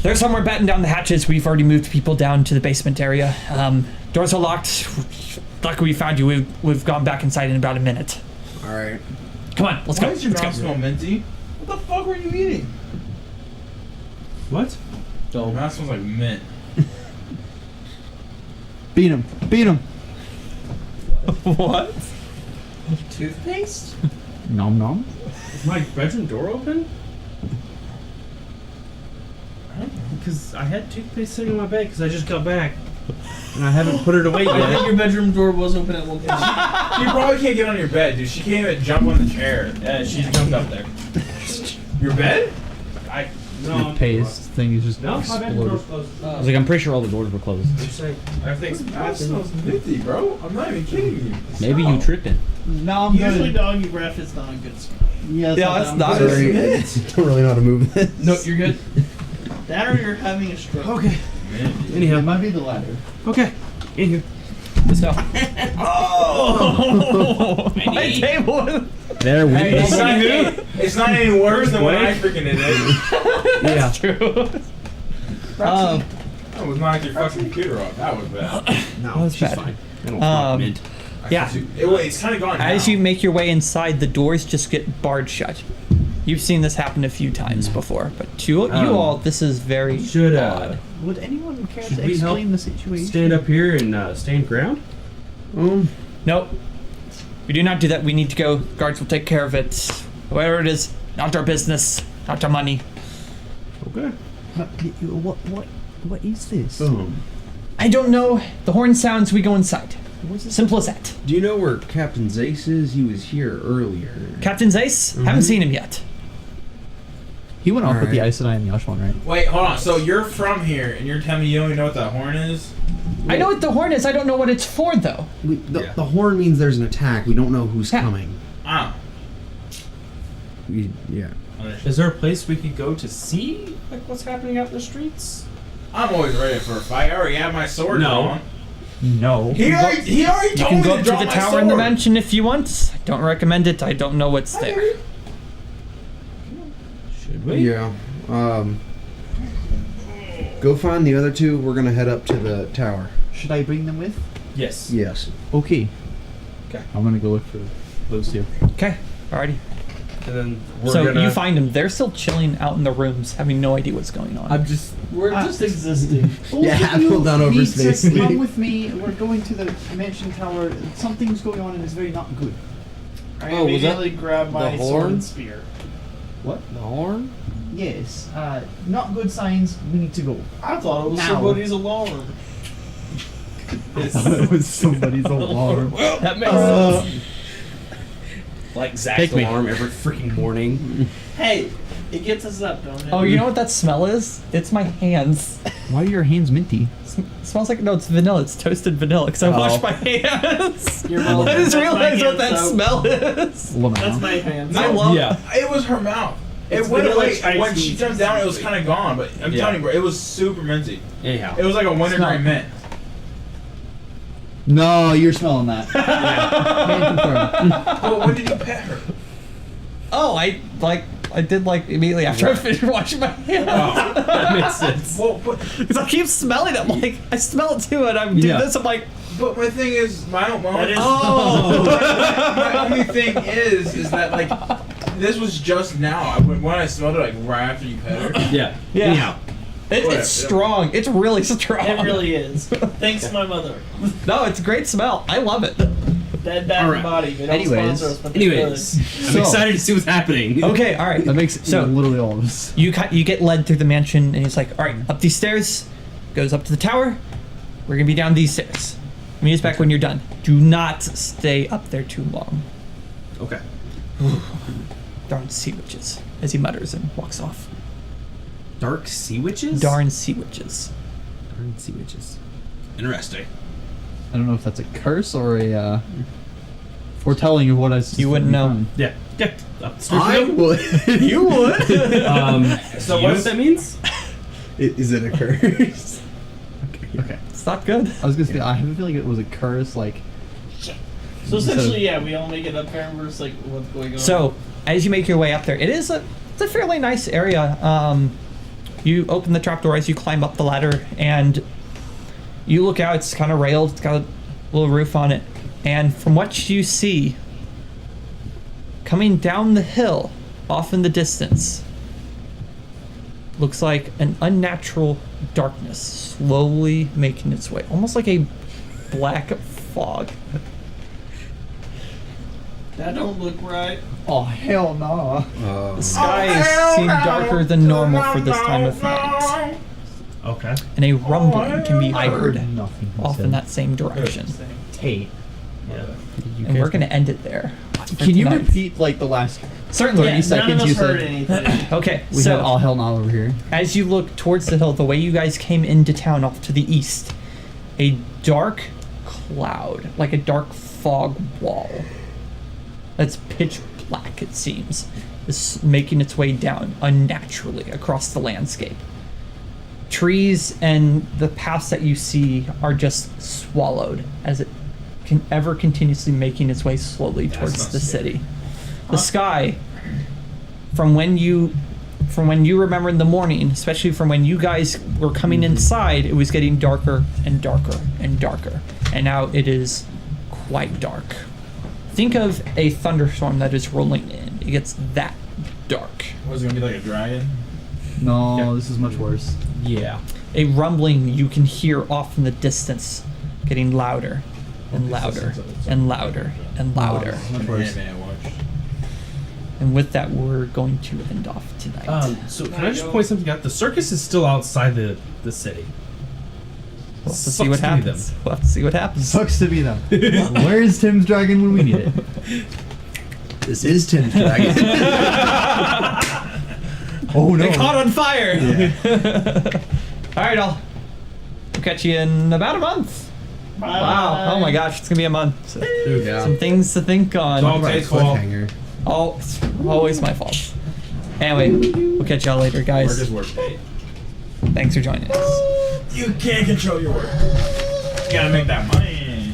They're somewhere batting down the hatches. We've already moved people down to the basement area. Doors are locked. Luckily we found you. We've gone back inside in about a minute. All right. Come on, let's go. Why does your Let's mouth go. smell minty? What the fuck were you eating? What? Your mouth smells like mint. Beat him. Beat him. What? Toothpaste? Nom nom. Is my bedroom door open? Because I had toothpaste sitting on my bed because I just got back. And I haven't put it away I think yet. your bedroom door was open at one point. She probably can't get on your bed, dude. She can't even jump on the chair. She jumped up there. Your bed? The paste thing is just No, my bedroom door's exploded. closed. I was like, I'm pretty sure all the doors were closed. Everything's that smells minty, bro. I'm not even kidding you. Maybe you tripping. No, I'm Usually good. doggy breath is not a good smell. Yeah, Yeah, that's not. Sorry, I don't really know how to move this. No, you're good. That or you're having a stroke. Okay. It might be the latter. Okay. In here. So. Oh! My table. There we Hey, go. it's not any worse than when I freaking did it. Yeah. True. That was knocked your fucking computer off. That was bad. That was bad. I don't Um, mint. Yeah. It's kind of gone As now. you make your way inside, the doors just get barred shut. You've seen this happen a few times before, but to you all, this is very Should odd. Would anyone care Should to we help explain the situation? stand up here and stand ground? Nope. We do not do that. We need to go. Guards will take care of it. Whatever it is, not our business, not our money. Okay. What is this? I don't know. The horn sounds, we go inside. Simple as that. Do you know where Captain Zace is? He was here earlier. Captain Zace? Haven't seen him yet. He went off with the Alright. Aes Sedai and the Yashwan, right? Wait, hold on. So you're from here, and you're telling me you don't even know what that horn is? I know what the horn is. I don't know what it's for, though. The horn means there's an attack. We don't know who's Yeah. coming. Ah. Yeah. Is there a place we could go to see like what's happening out in the streets? I'm always ready for a fight. I already have my sword No. drawn. No. He already You told can me go to up to draw the my tower in the sword. mansion if you want. I don't recommend it. I don't know what's there. Should we? Yeah. Go find the other two. We're gonna head up to the tower. Should I bring them with? Yes. Yes. Okay. Okay. I'm gonna go look for those two. Okay, alrighty. And then we're So gonna. you find them. They're still chilling out in the rooms, having no idea what's going on. We're just existing. Both Yeah, of you pull down over need his face. to come with me. We're going to the mansion tower. Something's going on and it's very not good. I Oh, was that immediately grab my the sword horn? and spear. The horn? Yes. Not good signs. We need to go. I thought it was Now. somebody's alarm. It was somebody's alarm. That makes sense. Like Zach's Take me. alarm every freaking morning. Hey, it gets us up, don't it? Oh, you know what that smell is? It's my hands. Why are your hands minty? It smells like, no, it's vanilla. It's toasted vanilla because I washed my hands. You're I welcome. just That's my realized what hand that soap. smell is. That's my hands. I love Yeah. It was her mouth. It's It went vanilla away. ice When cream. she jumped down, it was kind of gone. But I'm Yeah. telling you, bro, it was super minty. Anyhow. It was like a wintergreen Smell. mint. No, you're smelling that. Can confirm. Well, when did you pet her? Oh, I did immediately after I finished washing my hands. That makes sense. Well, Because I keep smelling it. I'm like, I smell it too, and I'm doing Yeah. this. I'm like, but my thing is, my That is- my only thing is that like this was just now. When I smelled it, like right after you pet her. Yeah. yeah. Anyhow. It's strong. It's really strong. It really is. Thanks, my mother. No, it's a great smell. I love it. Dead Bath Alright. and Body. They don't Anyways. sponsor us, but they Anyways, I'm So- excited to see what's happening. Okay, all right. That makes So- literally all of us. You get led through the mansion, and he's like, "All right, up these stairs, goes up to the tower. We're gonna be down these stairs. Meet us back when you're done. Do not stay up there too long." Okay. Darn sea witches, as he mutters and walks off. Dark sea witches? Darn sea witches. Darn sea witches. Interesting. I don't know if that's a curse or a foretelling of what I. You wouldn't know. Yeah. Yeah. I would. You would. So So you know what's- what that means? Is it a curse? Okay. It's not good. I was gonna say I have a feeling it was a curse, like. So essentially, yeah, we all make it up there and we're just like, what's going on? So, as you make your way up there, it's a fairly nice area. You open the trapdoor as you climb up the ladder, and you look out. It's kind of railed. It's got a little roof on it, and from what you see, coming down the hill, off in the distance, looks like an unnatural darkness slowly making its way, almost like a black fog. that don't look right. Oh hell no! The skies seem darker than normal for this time of night, Okay. and a rumbling can be I heard heard nothing. he off said. in that same direction. Tate. Yeah. And we're gonna end it there. Can you tonight. repeat like the last Certainly. 30 None seconds of you us heard said? anything. Okay, We so have all hell no over here. as you look towards the hill, the way you guys came into town off to the east, a dark cloud, like a dark fog wall, that's pitch black, it seems, is making its way down unnaturally across the landscape. Trees and the paths that you see are just swallowed as it can ever continuously making its way slowly towards not the scary. city. The sky, from when you remember in the morning, especially from when you guys were coming inside, it was getting darker and darker and darker. And now it is quite dark. Think of a thunderstorm that is rolling in. It gets that dark. Was it gonna be like a dragon? No, this is much worse. Yeah. A rumbling you can hear off in the distance, getting louder and louder and louder and louder. Much worse. Man, watch. And with that, we're going to end off tonight. So can I just point something out? The circus is still outside the city. We'll have to see Sucks what to be happens. them. We'll have to see what happens. Sucks to be them. Where's Tim's dragon when we need it? This is Tim's dragon. Oh no! They caught on fire! All right, we'll catch you in about a month. Wow. Oh my gosh, it's going to be a month. So, Yeah. some things to think on. Dog Right, taste fault. cliffhanger. Oh, it's always my fault. Anyway, we'll catch y'all later, Work guys. is work. Hey, Thanks for joining us. you can't control your work. You gotta make that money.